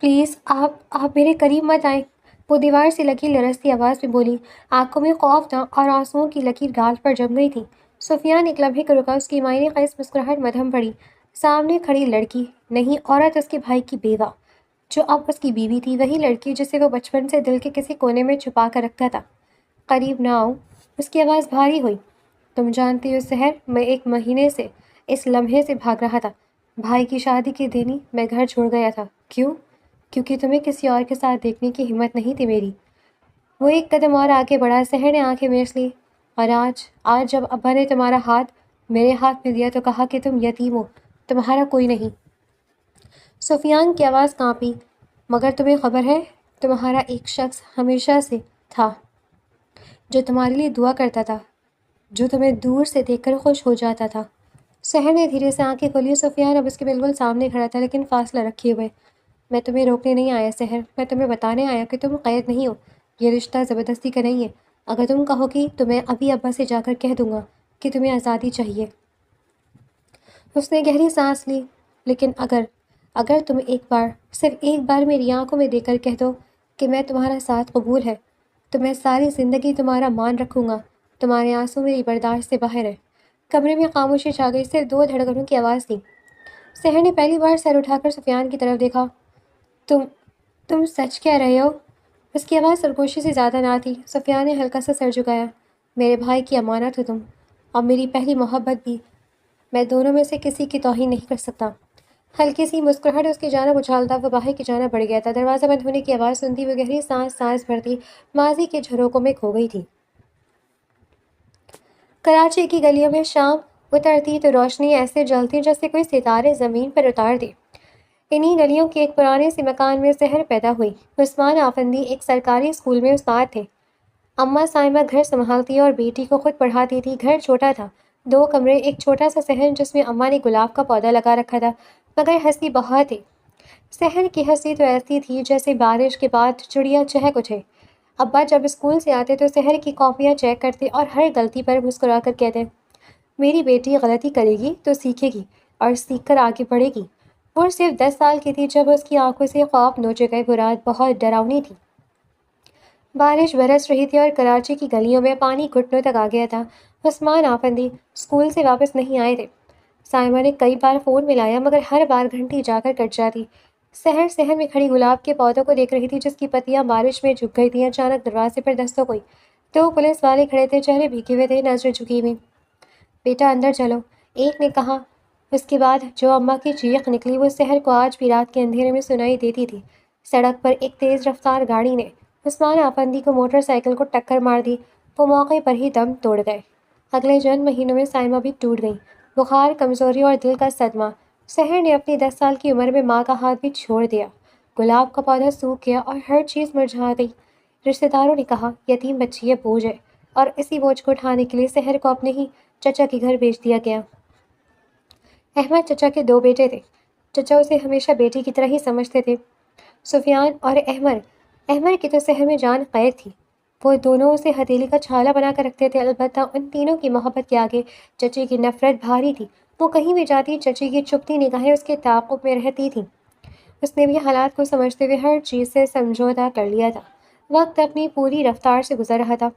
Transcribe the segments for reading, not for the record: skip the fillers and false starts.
Please آپ میرے قریب مت آئیں، وہ دیوار سے لگی لرزتی آواز میں بولی۔ آنکھوں میں خوف تھا اور آنسوؤں کی لکیر گال پر جم گئی تھی۔ سفیان ایک لمحے کو رکا، اس کی معنی خیز مسکراہٹ مدھم پڑی۔ سامنے کھڑی لڑکی نہیں، عورت اس کے بھائی کی بیوہ، جو اب اس کی بیوی تھی، وہی لڑکی جسے وہ بچپن سے دل کے کسی کونے میں چھپا کر رکھتا تھا۔ قریب نہ آؤ، اس کی آواز بھاری ہوئی۔ تم جانتی ہو سحر، میں 1 مہینے سے اس لمحے سے بھاگ رہا تھا۔ بھائی کی شادی کے دن ہی میں گھر چھوڑ گیا تھا۔ کیوں؟ کیونکہ تمہیں کسی اور کے ساتھ دیکھنے کی ہمت نہیں تھی میری۔ وہ ایک قدم اور آگے بڑھا۔ سحر نے آنکھیں میچ لی۔ اور آج جب ابا نے تمہارا ہاتھ میرے ہاتھ میں دیا تو کہا کہ تم یتیم ہو، تمہارا کوئی نہیں۔ سفیان کی آواز کانپی۔ مگر تمہیں خبر ہے، تمہارا ایک شخص ہمیشہ سے تھا جو تمہارے لیے دعا کرتا تھا، جو تمہیں دور سے دیکھ کر خوش ہو جاتا تھا۔ سحر نے دھیرے سے آنکھیں کھولی۔ سفیان اب اس کے بالکل سامنے کھڑا تھا، لیکن فاصلہ رکھے ہوئے۔ میں تمہیں روکنے نہیں آیا سحر، میں تمہیں بتانے آیا کہ تم قید نہیں ہو۔ یہ رشتہ زبردستی کا نہیں ہے۔ اگر تم کہو گی تو میں ابھی ابا سے جا کر کہہ دوں گا کہ تمہیں آزادی چاہیے۔ اس نے گہری سانس لی۔ لیکن اگر تم ایک بار، صرف ایک بار میری آنکھوں میں دیکھ کر کہہ دو کہ میں تمہارا ساتھ قبول ہے، تو میں ساری زندگی تمہارا مان رکھوں گا۔ تمہارے آنسو میری برداشت سے باہر ہے۔ کمرے میں خاموشی چھا گئی، صرف 2 دھڑکنوں کی آواز تھی۔ سحر نے پہلی بار سر اٹھا کر سفیان کی طرف دیکھا۔ تم سچ کہہ رہے ہو؟ اس کی آواز سرگوشی سے زیادہ نہ تھی۔ سفیان نے ہلکا سا سر جھکایا۔ میرے بھائی کی امانت ہو تم، اور میری پہلی محبت بھی۔ میں دونوں میں سے کسی کی توہین نہیں کر سکتا۔ ہلکی سی مسکراہٹ اس کی جانب اچھالتا وہ باہر کی جانب بڑھ گیا تھا۔ دروازہ بند ہونے کی آواز سنتی وہ گہری سانس بھرتی ماضی کے جھروکوں میں کھو گئی تھی۔ کراچی کی گلیوں میں شام اترتی تو روشنی ایسے جلتی جیسے کوئی ستارے زمین پر اتار دے۔ انہی گلیوں کے ایک پرانے سے مکان میں سحر پیدا ہوئی۔ عثمان آفندی ایک سرکاری اسکول میں استاد تھے۔ اماں سائمہ گھر سنبھالتی اور بیٹی کو خود پڑھاتی تھی۔ گھر چھوٹا تھا، 2 کمرے، ایک چھوٹا سا صحن جس میں اماں نے گلاب کا پودا لگا رکھا تھا، مگر ہنسی بہت تھی۔ صحن کی ہنسی تو ایسی تھی جیسے بارش کے بعد چڑیا چہک اٹھے۔ ابا جب اسکول سے آتے تو صحر کی کاپیاں چیک کرتے اور ہر غلطی پر مسکرا کر کہتے، میری بیٹی غلطی کرے گی تو سیکھے گی اور سیکھ کر آگے بڑھے گی۔ وہ صرف 10 سال کی تھی جب اس کی آنکھوں سے خواب نوچے گئے۔ وہ رات بہت ڈراؤنی تھی۔ بارش برس رہی تھی اور کراچی کی گلیوں میں پانی گھٹنوں تک آ گیا تھا۔ عثمان آفندی اسکول سے واپس نہیں آئے تھے۔ سائمہ نے کئی بار فون ملایا مگر ہر بار گھنٹی جا کر کٹ جاتی۔ سحر صحن میں کھڑی گلاب کے پودوں کو دیکھ رہی تھی جس کی پتیاں بارش میں جھک گئی تھیں۔ اچانک دروازے پر دستک ہوئی۔ 2 پولیس والے کھڑے تھے، چہرے بھیگے ہوئے تھے، نظریں جھکی ہوئی۔ بیٹا اندر چلو، ایک نے کہا۔ اس کے بعد جو اماں کی چیخ نکلی وہ سحر کو آج بھی رات کے اندھیرے میں سنائی دیتی تھی۔ سڑک پر ایک تیز رفتار گاڑی نے عثمان آفندی کو موٹر سائیکل کو ٹکر مار دی۔ وہ موقع پر ہی دم توڑ گئے۔ اگلے چند مہینوں میں سائمہ بھی ٹوٹ گئی۔ بخار، کمزوری اور دل کا صدمہ۔ سحر نے اپنی 10 سال کی عمر میں ماں کا ہاتھ بھی چھوڑ دیا۔ گلاب کا پودا سوکھ گیا اور ہر چیز مرجھا گئی۔ رشتہ داروں نے کہا یتیم بچی یہ بوجھ ہے، اور اسی بوجھ کو اٹھانے کے لیے سحر کو اپنے ہی چچا کے گھر بھیج دیا گیا۔ احمد چچا کے 2 بیٹے تھے۔ چچا اسے ہمیشہ بیٹی کی طرح ہی سمجھتے تھے۔ سفیان اور احمد کی تو سحر میں جان قید تھی۔ وہ دونوں اسے ہتھیلی کا چھالا بنا کر رکھتے تھے۔ البتہ ان تینوں کی محبت کے آگے چچی کی نفرت بھاری تھی۔ وہ کہیں بھی جاتی چچی کی چپتی نگاہیں اس کے تعاقب میں رہتی تھیں۔ اس نے بھی حالات کو سمجھتے ہوئے ہر چیز سے سمجھوتا کر لیا تھا۔ وقت اپنی پوری رفتار سے گزر رہا تھا۔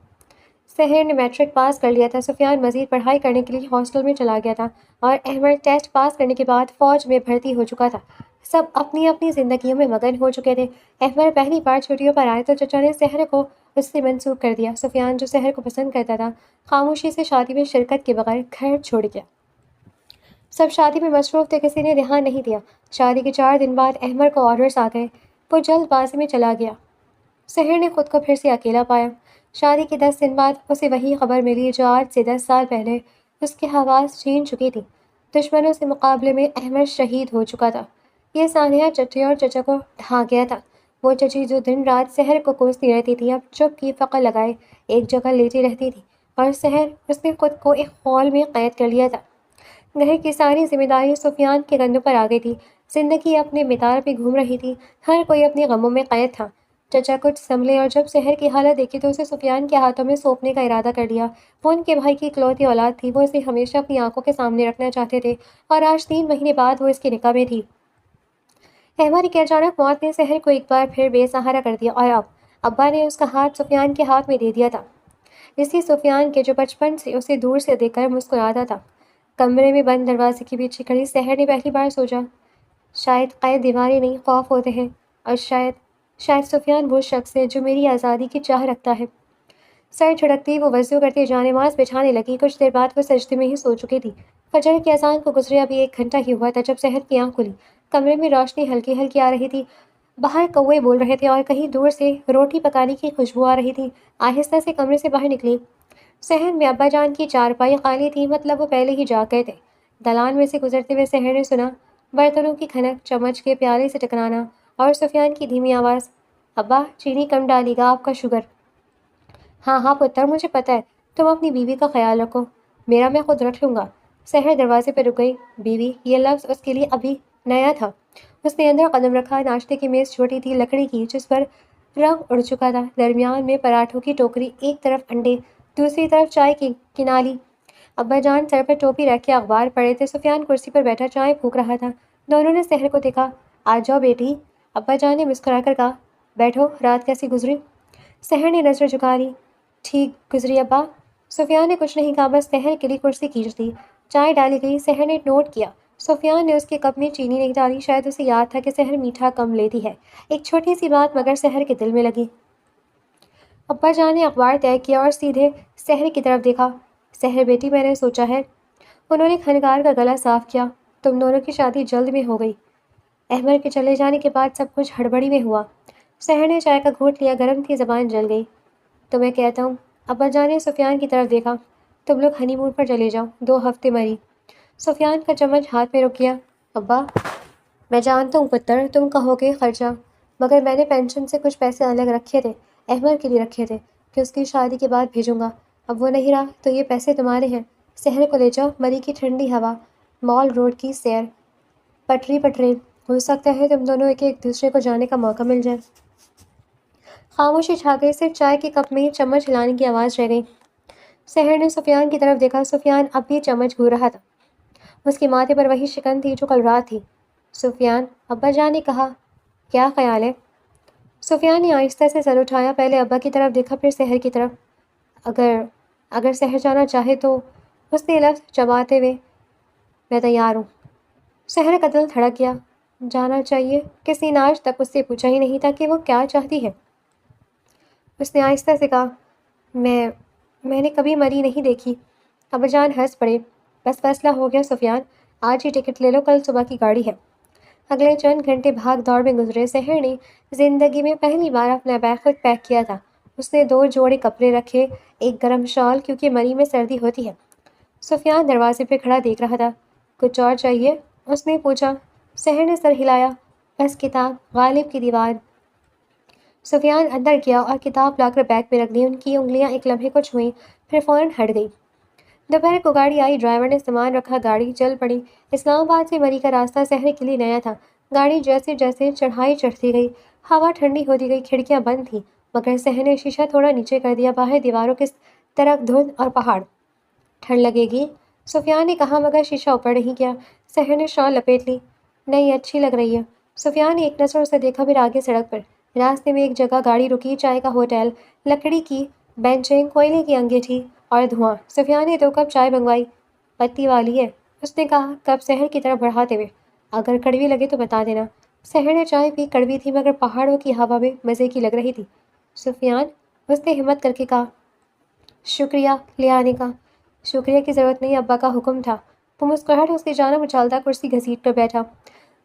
سحر نے میٹرک پاس کر لیا تھا۔ سفیان مزید پڑھائی کرنے کے لیے ہاسٹل میں چلا گیا تھا اور احمد ٹیسٹ پاس کرنے کے بعد فوج میں بھرتی ہو چکا تھا۔ سب اپنی اپنی زندگیوں میں مگن ہو چکے تھے۔ احمد پہلی بار چھٹیوں پر آئے تو چچا نے سحر کو اس سے منسوب کر دیا۔ سفیان جو سحر کو پسند کرتا تھا، خاموشی سے شادی میں شرکت کے بغیر گھر چھوڑ گیا۔ سب شادی میں مصروف تھے، کسی نے دھیان نہیں دیا۔ شادی کے 4 دن بعد احمد کو آرڈرز آ گئے۔ وہ جلد بازی میں چلا گیا۔ سحر نے خود کو پھر سے اکیلا پایا۔ شادی کے 10 دن بعد اسے وہی خبر ملی جو آج سے 10 سال پہلے اس کے حواس چھین چکی تھی۔ دشمنوں سے مقابلے میں احمد شہید ہو چکا تھا۔ یہ سانحہ چچے اور چچا کو ڈھا گیا تھا۔ وہ چچی جو دن رات سحر کو کوستی رہتی تھی، اب چپ کی فقر لگائے ایک جگہ لیٹی رہتی تھی، اور سحر اس نے خود کو ایک خول میں قید کر لیا تھا۔ گھر کی ساری ذمہ داری سفیان کے کندھوں پر آ گئی تھی۔ زندگی اپنے مدار پہ گھوم رہی تھی، ہر کوئی اپنے غموں میں قید تھا۔ چچا کچھ سنبھلے اور جب سحر کی حالت دیکھی تو اسے سفیان کے ہاتھوں میں سونپنے کا ارادہ کر لیا۔ وہ ان کے بھائی کی اکلوتی اولاد تھی، وہ اسے ہمیشہ اپنی آنکھوں کے سامنے رکھنا چاہتے تھے، اور آج 3 مہینے بعد وہ اس کے نکاح میں تھی۔ احمر کی اچانک موت نے سحر کو ایک بار پھر بے سہارا کر دیا، اور اب ابا نے اس کا ہاتھ سفیان کے ہاتھ میں دے دیا تھا، اسی سفیان کے جو بچپن سے اسے دور سے دیکھ کر مسکراتا تھا۔ کمرے میں بند دروازے کے پیچھے کھڑی سحر نے پہلی بار سوچا، شاید قید دیواریں نہیں، خوف ہوتے ہیں، اور شاید سفیان وہ شخص ہے جو میری آزادی کی چاہ رکھتا ہے۔ سر جھڑکتی وہ وضو کرتی جانے نماز بچھانے لگی۔ کچھ دیر بعد وہ سجدے میں ہی سو چکی تھی۔ فجر کی اذان کو گزرے ابھی 1 گھنٹہ ہی ہوا تھا جب سحر کی آنکھ کھلی۔ کمرے میں روشنی ہلکی ہلکی آ رہی تھی، باہر کوے بول رہے تھے اور کہیں دور سے روٹی پکانے کی خوشبو آ رہی تھی۔ آہستہ سے کمرے سے باہر نکلی۔ صحن میں ابا جان کی چارپائی خالی تھی، مطلب وہ پہلے ہی جاگ گئے تھے۔ دالان میں سے گزرتے ہوئے سحر نے سنا برتنوں کی کھنک، چمچ کے پیالے سے ٹکرانا، اور سفیان کی دھیمی آواز، ابا چینی کم ڈالی گا، آپ کا شوگر۔ ہاں ہاں پتر، مجھے پتہ ہے، تم اپنی بیوی کا خیال رکھو، میرا میں خود رکھ لوں گا۔ سحر دروازے پہ رک گئی۔ بیوی، یہ لفظ اس کے لیے ابھی نیا تھا۔ اس نے اندر قدم رکھا۔ ناشتے کی میز چھوٹی تھی، لکڑی کی، جس پر رنگ اڑ چکا تھا۔ درمیان میں پراٹھوں کی ٹوکری، ایک طرف انڈے، دوسری طرف چائے کی کنالی۔ ابا جان سر پر ٹوپی رکھ کے اخبار پڑھے تھے، سفیان کرسی پر بیٹھا چائے پھونک رہا تھا۔ دونوں نے سحر کو دیکھا۔ آ جاؤ بیٹی، ابا جان نے مسکرا کر کہا۔ بیٹھو، رات کیسی گزری؟ سحر نے نظر جھکا لی۔ ٹھیک گزری ابا۔ سفیان نے کچھ نہیں کہا، بس سحر کے لیے کرسی کھینچ دی۔ چائے ڈالی گئی۔ سحر نے نوٹ کیا، سفیان نے اس کے کپ میں چینی نہیں ڈالی، شاید اسے یاد تھا کہ سحر میٹھا کم لیتی ہے۔ ایک چھوٹی سی بات مگر سحر کے دل میں لگی۔ ابا جان نے اخبار طے کیا اور سیدھے سحر کی طرف دیکھا۔ سحر بیٹی، میں نے سوچا ہے۔ انہوں نے کھنکار کا گلا صاف کیا۔ تم دونوں کی شادی جلد میں ہو گئی۔ احمد کے چلے جانے کے بعد سب کچھ ہڑبڑی میں ہوا۔ سحر نے چائے کا گھونٹ لیا، گرم تھی، زبان جل گئی۔ تو میں کہتا ہوں، ابا جان نے سفیان کی طرف دیکھا، تم لوگ ہنی مون پر چلے جاؤ، 2 ہفتے مری۔ سفیان کا چمچ ہاتھ میں رک گیا۔ ابا، میں جانتا ہوں پتر، تم کہو گے خرچہ، مگر میں نے پینشن سے کچھ پیسے الگ رکھے تھے، احمد کے لیے رکھے تھے کہ اس کی شادی کے بعد بھیجوں گا۔ اب وہ نہیں رہا تو یہ پیسے تمہارے ہیں۔ سحر کو لے جاؤ، مری کی ٹھنڈی ہوا، مال روڈ کی سیر، پٹری پر ٹرین، ہو سکتا ہے تم دونوں ایک دوسرے کو جانے کا موقع مل جائے۔ خاموشی چھا گئی، صرف چائے کے کپ میں چمچ ہلانے کی آواز رہ گئی۔ سحر نے سفیان کی طرف دیکھا۔ سفیان اب بھی چمچ گھور رہا تھا۔ اس کے ماتھے پر وہی شکن تھی جو کل رات تھی۔ سفیان، ابا جان نے کہا، کیا خیال ہے؟ سفیان نے آہستہ سے سر اٹھایا، پہلے ابا کی طرف دیکھا پھر سحر کی طرف۔ اگر سحر جانا چاہے تو، اس نے لفظ چباتے ہوئے، میں تیار ہوں۔ سحر کا دل دھڑک گیا۔ جانا چاہیے؟ کسی نے آج تک اس سے پوچھا ہی نہیں تھا کہ وہ کیا چاہتی ہے۔ اس نے آہستہ سے کہا، میں نے کبھی مری نہیں دیکھی۔ ابا جان ہنس پڑے۔ بس فیصلہ ہو گیا سفیان، آج ہی ٹکٹ لے لو، کل صبح کی گاڑی ہے۔ اگلے چند گھنٹے بھاگ دوڑ میں گزرے۔ سحر نے زندگی میں پہلی بار اپنا بیگ خود پیک کیا تھا۔ اس نے 2 جوڑے کپڑے رکھے، ایک گرم شال، کیونکہ مری میں سردی ہوتی ہے۔ سفیان دروازے پہ کھڑا دیکھ رہا تھا۔ کچھ اور چاہیے؟ اس نے پوچھا۔ سحر نے سر ہلایا۔ بس کتاب، غالب کی دیوار۔ سفیان اندر گیا اور کتاب لا کر بیگ میں رکھ دی۔ ان کی انگلیاں ایک لمحے کو چھوئیں، پھر فوراً ہٹ گئی۔ دوپہر کو گاڑی آئی، ڈرائیور نے سامان رکھا، گاڑی چل پڑی۔ اسلام آباد سے مری کا راستہ سحر کے لیے نیا تھا۔ گاڑی جیسے جیسے چڑھائی چڑھتی گئی، ہوا ٹھنڈی ہوتی گئی، کھڑکیاں بند تھیں، مگر سحر نے شیشہ تھوڑا نیچے کر دیا۔ باہر دیواروں کی طرف دھند اور پہاڑ۔ ٹھنڈ لگے گی؟ سفیان نے کہا، مگر شیشہ اوپر نہیں کیا۔ سحر نے شال لپیٹ لی۔ نہیں، اچھی لگ رہی ہے۔ سفیان نے ایک نظر اسے دیکھا، پھر آگے سڑک پر۔ راستے میں ایک جگہ گاڑی رکی، چائے کا ہوٹل، لکڑی کی بینچیں، کوئلے کی انگیٹھی اور دھواں۔ سفیان نے 2 کپ چائے منگوائی۔ پتی والی ہے؟ اس نے کہا، کپ سحر کی طرف بڑھاتے ہوئے۔ اگر کڑوی لگے تو بتا دینا۔ سحر نے چائے پی، کڑوی تھی مگر پہاڑوں کی ہوا میں مزے کی لگ رہی تھی۔ سفیان، اس نے ہمت کر کے کہا، شکریہ لے آنے کا۔ شکریہ کی ضرورت نہیں، ابا کا حکم تھا۔ وہ مسکراہٹ اس کی جانب اچھالتا کرسی گھسیٹ کر بیٹھا۔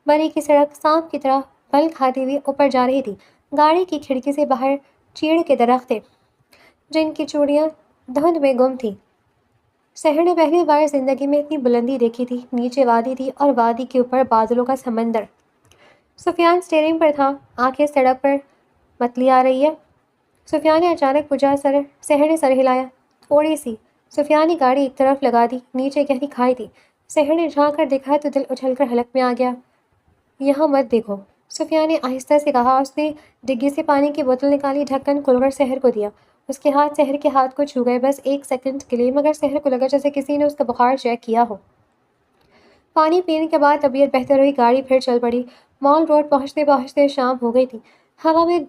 مری کی سڑک سانپ کی طرح پل کھاتی ہوئی اوپر جا رہی تھی۔ گاڑی کی کھڑکی سے باہر چیڑ کے درخت تھے جن کی چوڑیاں دھند میں گم تھیں۔ سحر نے پہلی بار زندگی میں اتنی بلندی دیکھی تھی۔ نیچے وادی تھی اور وادی کے اوپر بادلوں کا سمندر۔ سفیان سٹیئرنگ پر تھا، آنکھیں سڑک پر۔ متلی آ رہی ہے؟ سفیان نے اچانک پوچھا۔ سحر نے سر ہلایا۔ تھوڑی سی۔ سفیان نے گاڑی ایک طرف لگا دی۔ نیچے گہری کھائی تھی۔ سحر نے جھانک کر دیکھا تو دل اچھل کر حلق میں آ گیا۔ یہاں مت دیکھو، سفیان نے آہستہ سے کہا۔ اس نے ڈگی سے پانی کی بوتل نکالی، ڈھکن کھول کر سحر کو دیا۔ اس کے ہاتھ سحر کے ہاتھ کو چھو گئے، بس 1 سیکنڈ کے لیے، مگر سحر کو لگا جیسے کسی نے اس کا بخار چیک کیا ہو۔ پانی پینے کے بعد طبیعت بہتر ہوئی، گاڑی پھر چل پڑی۔ مال روڈ پہنچتے پہنچتے شام ہو گئی تھی۔ ہوا میں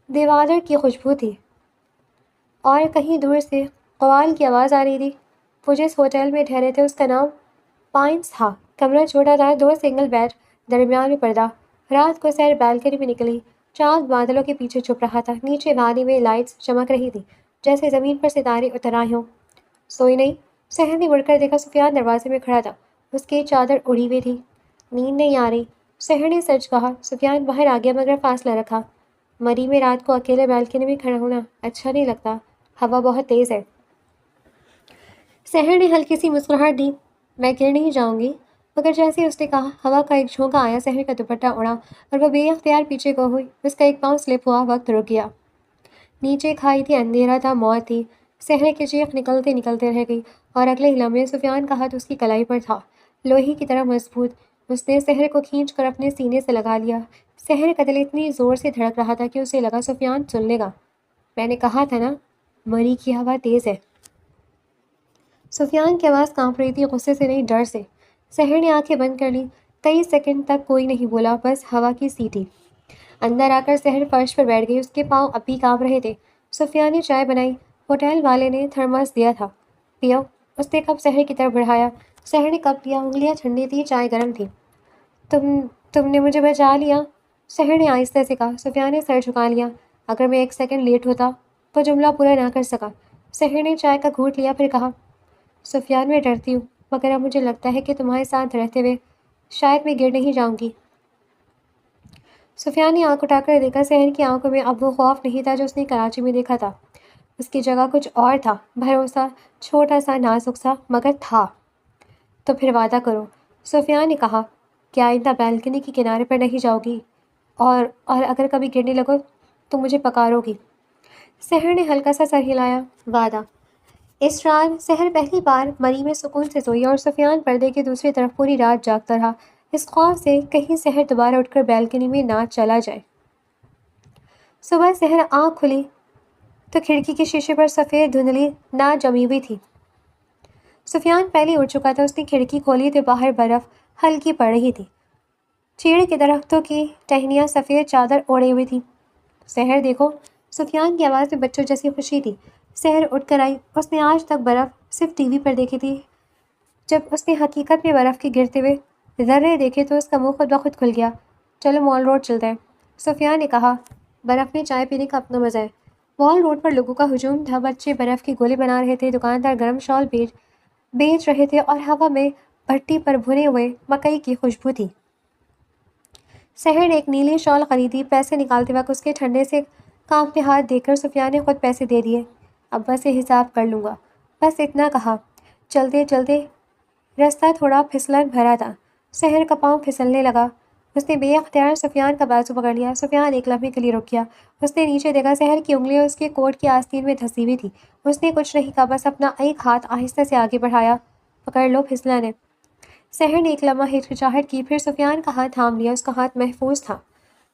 دیوالر کی خوشبو تھی اور کہیں دور سے قوال کی آواز آ رہی تھی۔ وہ جس ہوٹل میں ٹھہرے تھے اس کا نام پائنس تھا۔ کمرہ چھوٹا تھا، 2 سنگل بیڈ، درمیان میں پردہ۔ رات کو سیر بالکنی میں نکلی، چاند بادلوں کے پیچھے چھپ رہا تھا۔ نیچے وادی میں لائٹس چمک رہی تھی جیسے زمین پر ستارے اتر آئے ہوں۔ سوئی نہیں؟ سحر نے مڑ کر دیکھا، سفیان دروازے میں کھڑا تھا۔ اس کی چادر اڑی ہوئی تھی۔ نیند نہیں آ رہی؟ سحر نے سچ کہا۔ سفیان باہر آ گیا مگر فاصلہ رکھا۔ مری میں رات کو اکیلے بالکنی میں کھڑا ہونا اچھا نہیں لگتا، ہوا بہت تیز ہے۔ سحر نے ہلکی سی مسکراہٹ دی۔ میں گر نہیں جاؤں گی؟ مگر جیسے اس نے کہا، ہوا کا ایک جھونکا آیا، سحر کا دوپٹہ اڑا اور وہ بے اختیار پیچھے کو ہوئی۔ اس کا ایک پاؤں سلپ ہوا، وقت رک گیا۔ نیچے کھائی تھی، اندھیرا تھا، موت تھی۔ سحر کی چیخ نکلتے نکلتے رہ گئی اور اگلے ہی لمحے سفیان کا ہاتھ اس کی کلائی پر تھا، لوہے کی طرح مضبوط۔ اس نے سحر کو کھینچ کر اپنے سینے سے لگا لیا۔ سحر کا دل اتنی زور سے دھڑک رہا تھا کہ اسے لگا سفیان سن لے گا۔ میں نے کہا تھا نا، مری کی ہوا تیز ہے۔ سفیان کی آواز کانپ رہی تھی، غصے سے نہیں، ڈر سے۔ سحر نے آنکھیں بند کر لی۔ 23 سیکنڈ تک کوئی نہیں بولا، بس ہوا کی سیٹی۔ اندر آ کر سحر فرش پر بیٹھ گئی، اس کے پاؤں اب بھی کانپ رہے تھے۔ سفیان نے چائے بنائی، ہوٹل والے نے تھرمس دیا تھا، پیو۔ اس نے کپ سحر کی طرف بڑھایا۔ سحر نے کپ لیا، انگلیاں ٹھنڈی تھی، چائے گرم تھی۔ تم نے مجھے بچا لیا، سحر نے آہستہ سے کہا۔ سفیان نے سر جھکا لیا۔ اگر میں 1 سیکنڈ لیٹ ہوتا تو جملہ پورا نہ کر سکا۔ سحر نے چائے کا گھونٹ لیا، پھر کہا، سفیان میں ڈرتی ہوں مگر اب مجھے لگتا ہے کہ تمہارے ساتھ رہتے ہوئے شاید میں گر نہیں جاؤں گی۔ سفیان نے آنکھ اٹھا کر دیکھا، سحر کی آنکھوں میں اب وہ خوف نہیں تھا جو اس نے کراچی میں دیکھا تھا۔ اس کی جگہ کچھ اور تھا، بھروسہ، چھوٹا سا، نازک سا، مگر تھا۔ تو پھر وعدہ کرو، سفیان نے کہا، کہ آئندہ بالکنی کے کنارے پر نہیں جاؤ گی اور اگر کبھی گرنے لگو تو مجھے پکارو گی۔ سحر نے ہلکا سا سر ہلایا، وعدہ۔ اس رات سحر پہلی بار مری میں سکون سے سوئی اور سفیان پردے کی دوسری طرف پوری رات جاگتا رہا، اس خوف سے کہیں سحر دوبارہ اٹھ کر بالکنی میں نہ چلا جائے۔ صبح سحر آنکھ کھلی تو کھڑکی کے شیشے پر سفید دھندلی نہ جمی ہوئی تھی۔ سفیان پہلے اٹھ چکا تھا، اس نے کھڑکی کھولی تو باہر برف ہلکی پڑ رہی تھی۔ چیڑ کے درختوں کی ٹہنیاں سفید چادر اوڑھے ہوئی تھیں۔ سحر دیکھو، سفیان کی آواز میں بچوں جیسی خوشی تھی۔ سحر اٹھ کر آئی، اس نے آج تک برف صرف ٹی وی پر دیکھی تھی۔ جب اس نے حقیقت میں برف کے گرتے ہوئے ذرے دیکھے تو اس کا منہ خود بخود کھل گیا۔ چلو مال روڈ چلتے ہیں، سفیان نے کہا۔ برف میں چائے پینے کا اپنا مزہ ہے۔ مال روڈ پر لوگوں کا ہجوم تھا، بچے برف کے گولے بنا رہے تھے، دکاندار گرم شال بیچ رہے تھے اور ہوا میں بھٹی پر بھنے ہوئے مکئی کی خوشبو تھی۔ سحر نے ایک نیلی شال خریدی، پیسے نکالتے وقت اس کے ٹھنڈے سے کانپتے ہاتھ دیکھ کر سفیان نے خود پیسے دے دیے۔ ابا سے حساب کر لوں گا، بس اتنا کہا۔ چلتے چلتے رستہ تھوڑا پھسلن بھرا تھا، سحر کا پاؤں پھسلنے لگا۔ اس نے بے اختیار سفیان کا بازو پکڑ لیا۔ سفیان ایک لمحے کے لیے رک گیا، اس نے نیچے دیکھا، سحر کی انگلیاں اس کے کوٹ کی آستین میں دھسی ہوئی تھی۔ اس نے کچھ نہیں کہا، بس اپنا ایک ہاتھ آہستہ سے آگے بڑھایا۔ پکڑ لو، پھسلن ہے۔ سحر نے ایک لمحہ ہچکچاہٹ کی، پھر سفیان کا ہاتھ تھام لیا، اس کا ہاتھ محفوظ تھا۔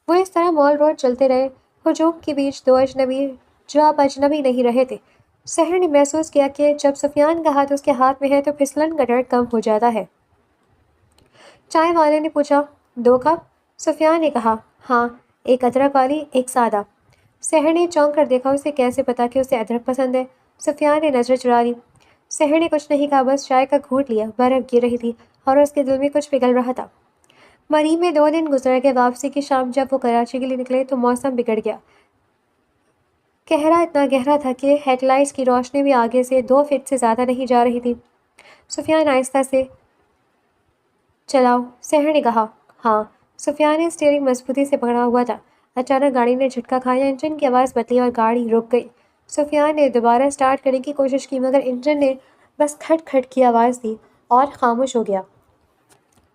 وہ اس طرح مال روڈ چلتے رہے، ہجوم کے بیچ دو اجنبی جو اب اجنبی نہیں رہے تھے۔ سحر نے محسوس کیا کہ جب سفیان کا ہاتھ اس کے ہاتھ میں ہے تو پھسلن کا ڈر کم ہو جاتا ہے۔ چائے والے نے پوچھا، 2 کپ؟ سفیان نے کہا، ہاں، ایک ادرک والی، ایک سادہ۔ سحر نے چونک کر دیکھا، اسے کیسے پتا کہ اسے ادرک پسند ہے؟ سفیان نے نظر چرا لی۔ سحر نے کچھ نہیں کہا، بس چائے کا گھونٹ لیا۔ برف گر رہی تھی اور اس کے دل میں کچھ پگھل رہا تھا۔ مری میں 2 دن گزر گئے، واپسی کی شام جب وہ کراچی کے لیے نکلے تو موسم بگڑ گیا۔ اتنا گہرا تھا کہ ہیڈ لائٹس کی روشنی بھی آگے سے 2 فٹ سے زیادہ نہیں جا رہی تھی۔ سفیان آہستہ سے، چلاؤ، سحر نے کہا۔ ہاں۔ سفیان نے اسٹیئرنگ مضبوطی سے پکڑا ہوا تھا۔ اچانک گاڑی نے جھٹکا کھایا، انجن کی آواز بدلی اور گاڑی رک گئی۔ سفیان نے دوبارہ سٹارٹ کرنے کی کوشش کی مگر انجن نے بس کھٹ کھٹ کی آواز دی اور خاموش ہو گیا۔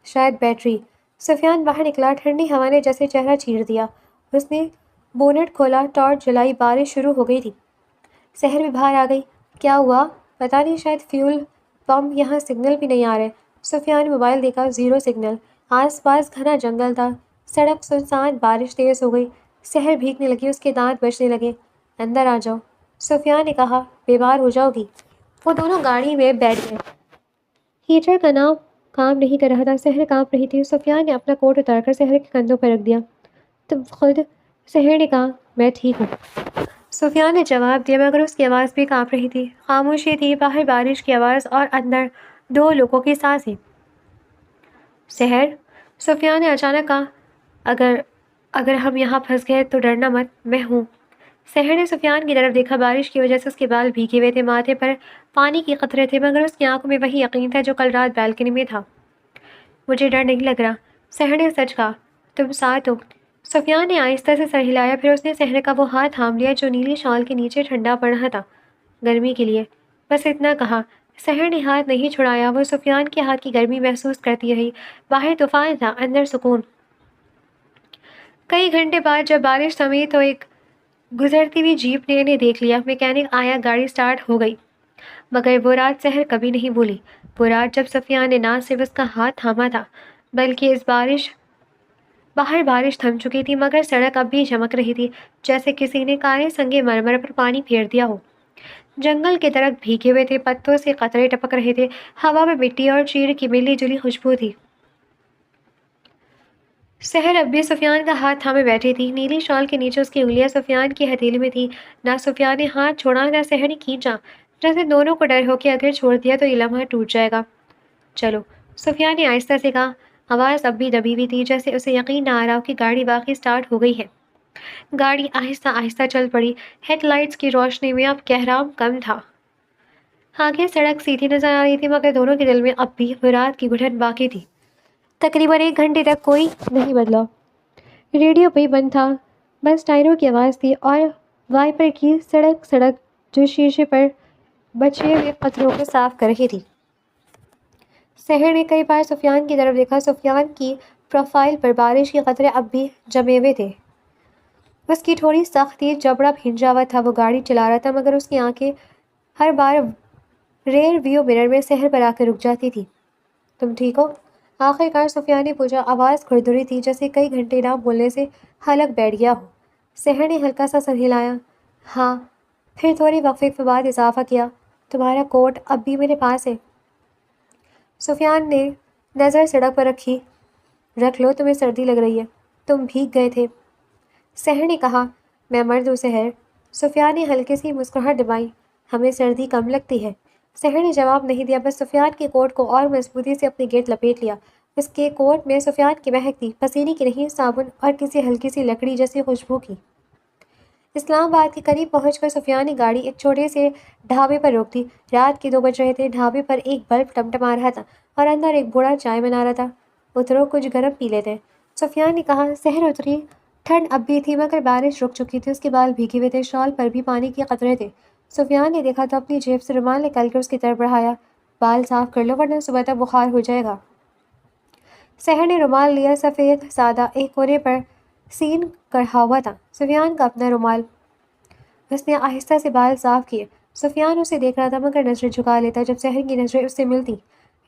شاید بیٹری۔ سفیان باہر نکلا، ٹھنڈی ہوا نے جیسے چہرہ چیر دیا۔ اس نے بونٹ کھولا، ٹارچ جلائی، بارش شروع ہو گئی تھی۔ سحر بھی باہر آ گئی۔ کیا ہوا؟ پتہ نہیں، شاید فیول پمپ، یہاں سگنل بھی نہیں آ رہے۔ سفیان نے موبائل دیکھا، 0 سگنل۔ آس پاس گھنا جنگل تھا، سڑک سنسان، بارش تیز ہو گئی۔ سحر بھیگنے لگی، اس کے دانت بجنے لگے۔ اندر آ جاؤ، سفیان نے کہا، بیمار ہو جاؤ گی۔ وہ دونوں گاڑی میں بیٹھ گئے۔ ہیٹر کا نام کام نہیں کر رہا تھا، سحر کانپ رہی تھی۔ سفیان نے اپنا کوٹ اتار کر سحر کے کندھوں پر رکھ دیا۔ تم خود؟ سحر نے کہا۔ میں ٹھیک ہوں، سفیان نے جواب دیا، مگر اس کی آواز بھی کانپ رہی تھی۔ خاموشی تھی، باہر بارش کی آواز اور اندر دو لوگوں کی سانسیں۔ سحر، سفیان نے اچانک کہا، اگر ہم یہاں پھنس گئے تو ڈرنا مت، میں ہوں۔ سحر نے سفیان کی طرف دیکھا۔ بارش کی وجہ سے اس کے بال بھیگے ہوئے تھے، ماتھے پر پانی کے قطرے تھے، مگر اس کی آنکھوں میں وہی یقین تھا جو کل رات بالکنی میں تھا۔ مجھے ڈر نہیں لگ رہا، سحر نے سچ کہا۔ تم ساتھ ہو؟ سفیان نے آہستہ سے سر ہلایا، پھر اس نے سحر کا وہ ہاتھ تھام لیا جو نیلی شال کے نیچے ٹھنڈا پڑ رہا تھا۔ گرمی کے لیے، بس اتنا کہا۔ سحر نے ہاتھ نہیں چھڑایا، وہ سفیان کے ہاتھ کی گرمی محسوس کرتی رہی۔ باہر طوفان تھا، اندر سکون۔ کئی گھنٹے بعد جب بارش تھمی تو ایک گزرتی ہوئی جیپ نے انہیں دیکھ لیا۔ میکینک آیا، گاڑی سٹارٹ ہو گئی، مگر وہ رات سحر کبھی نہیں بھولی۔ وہ رات جب سفیان نے نہ صرف اس کا ہاتھ تھاما تھا، بلکہ باہر بارش تھم چکی تھی، مگر سڑک اب بھی چمک رہی تھی، جیسے کسی نے کالے سنگے مرمر پر پانی پھیر دیا ہو۔ جنگل کے درخت بھیگے ہوئے تھے، پتوں سے قطرے ٹپک رہے تھے، ہوا میں مٹی اور چیڑ کی ملی جلی خوشبو تھی۔ سحر اب بھی سفیان کا ہاتھ تھامے بیٹھی تھی، نیلی شال کے نیچے اس کی انگلیاں سفیان کی ہتھیلی میں تھی۔ نہ سفیان نے ہاتھ چھوڑا، نہ سحر نے کھینچا، جیسے دونوں کو ڈر ہو کہ اگر چھوڑ دیا تو یہ لمحہ ٹوٹ جائے گا۔ چلو، سفیان نے آہستہ سے کہا۔ آواز اب بھی دبی ہوئی تھی، جیسے اسے یقین نہ آ رہا ہو کہ گاڑی واقعی سٹارٹ ہو گئی ہے۔ گاڑی آہستہ آہستہ چل پڑی، ہیڈ لائٹس کی روشنی میں اب کہرام کم تھا۔ آگے سڑک سیدھی نظر آ رہی تھی، مگر دونوں کے دل میں اب بھی وہ رات کی گھٹن باقی تھی۔ تقریباً 1 گھنٹے تک کوئی نہیں بدلا۔ ریڈیو بھی بند تھا، بس ٹائروں کی آواز تھی اور وائپر کی سڑک جو شیشے پر بچے ہوئے قطروں کو صاف کر رہی تھی۔ سحر نے کئی بار سفیان کی طرف دیکھا۔ سفیان کی پروفائل پر بارش کے قطرے اب بھی جمے ہوئے تھے۔ اس کی تھوڑی سخت تھی، جبڑا بھینجا ہوا تھا۔ وہ گاڑی چلا رہا تھا، مگر اس کی آنکھیں ہر بار ریئر ویو مرر میں سحر پر آ کر رک جاتی تھی۔ تم ٹھیک ہو؟ آخر کار سفیان نے پوچھا۔ آواز کھردری تھی، جیسے کئی گھنٹے نہ بولنے سے حلق بیٹھ گیا ہو۔ سحر نے ہلکا سا سر ہلایا۔ ہاں، پھر تھوڑے وقفے کے بعد اضافہ کیا، تمہارا کوٹ اب بھی میرے پاس ہے۔ سفیان نے نظر سڑک پر رکھی۔ رکھ لو، تمہیں سردی لگ رہی ہے، تم بھیگ گئے تھے۔ سحر نے کہا، میں مرد ہوں سحر۔ سفیان نے ہلکی سی مسکراہٹ دبائی۔ ہمیں سردی کم لگتی ہے۔ سحر نے جواب نہیں دیا، بس سفیان کے کوٹ کو اور مضبوطی سے اپنے گرد لپیٹ لیا۔ اس کے کوٹ میں سفیان کی مہک تھی، پسینے کی نہیں، صابن اور کسی ہلکی سی لکڑی جیسی خوشبو کی۔ اسلام آباد کے قریب پہنچ کر سفیان نے گاڑی ایک چھوٹے سے ڈھابے پر روک دی۔ رات کے 2 بج رہے تھے، ڈھابے پر ایک بلب ٹمٹما رہا تھا اور اندر ایک بوڑھا چائے بنا رہا تھا۔ اترو، کچھ گرم پی لیتے ہیں، سفیان نے کہا۔ سحر اتری۔ ٹھنڈ اب بھی تھی، مگر بارش رک چکی تھی۔ اس کے بال بھیگے ہوئے تھے، شال پر بھی پانی کے قطرے تھے۔ سفیان نے دیکھا تو اپنی جیب سے رومال نکال کر اس کی طرف بڑھایا۔ بال صاف کر لو ورنہ صبح تک بخار ہو جائے گا۔ سحر نے رومال لیا، سفید، سادہ، ایک کونے پر سین کڑھا ہوا تھا۔ سفیان کا اپنا رومال۔ اس نے آہستہ سے بال صاف کیے۔ سفیان اسے دیکھ رہا تھا، مگر نظریں جھکا لیتا جب سحر کی نظریں اس سے ملتی۔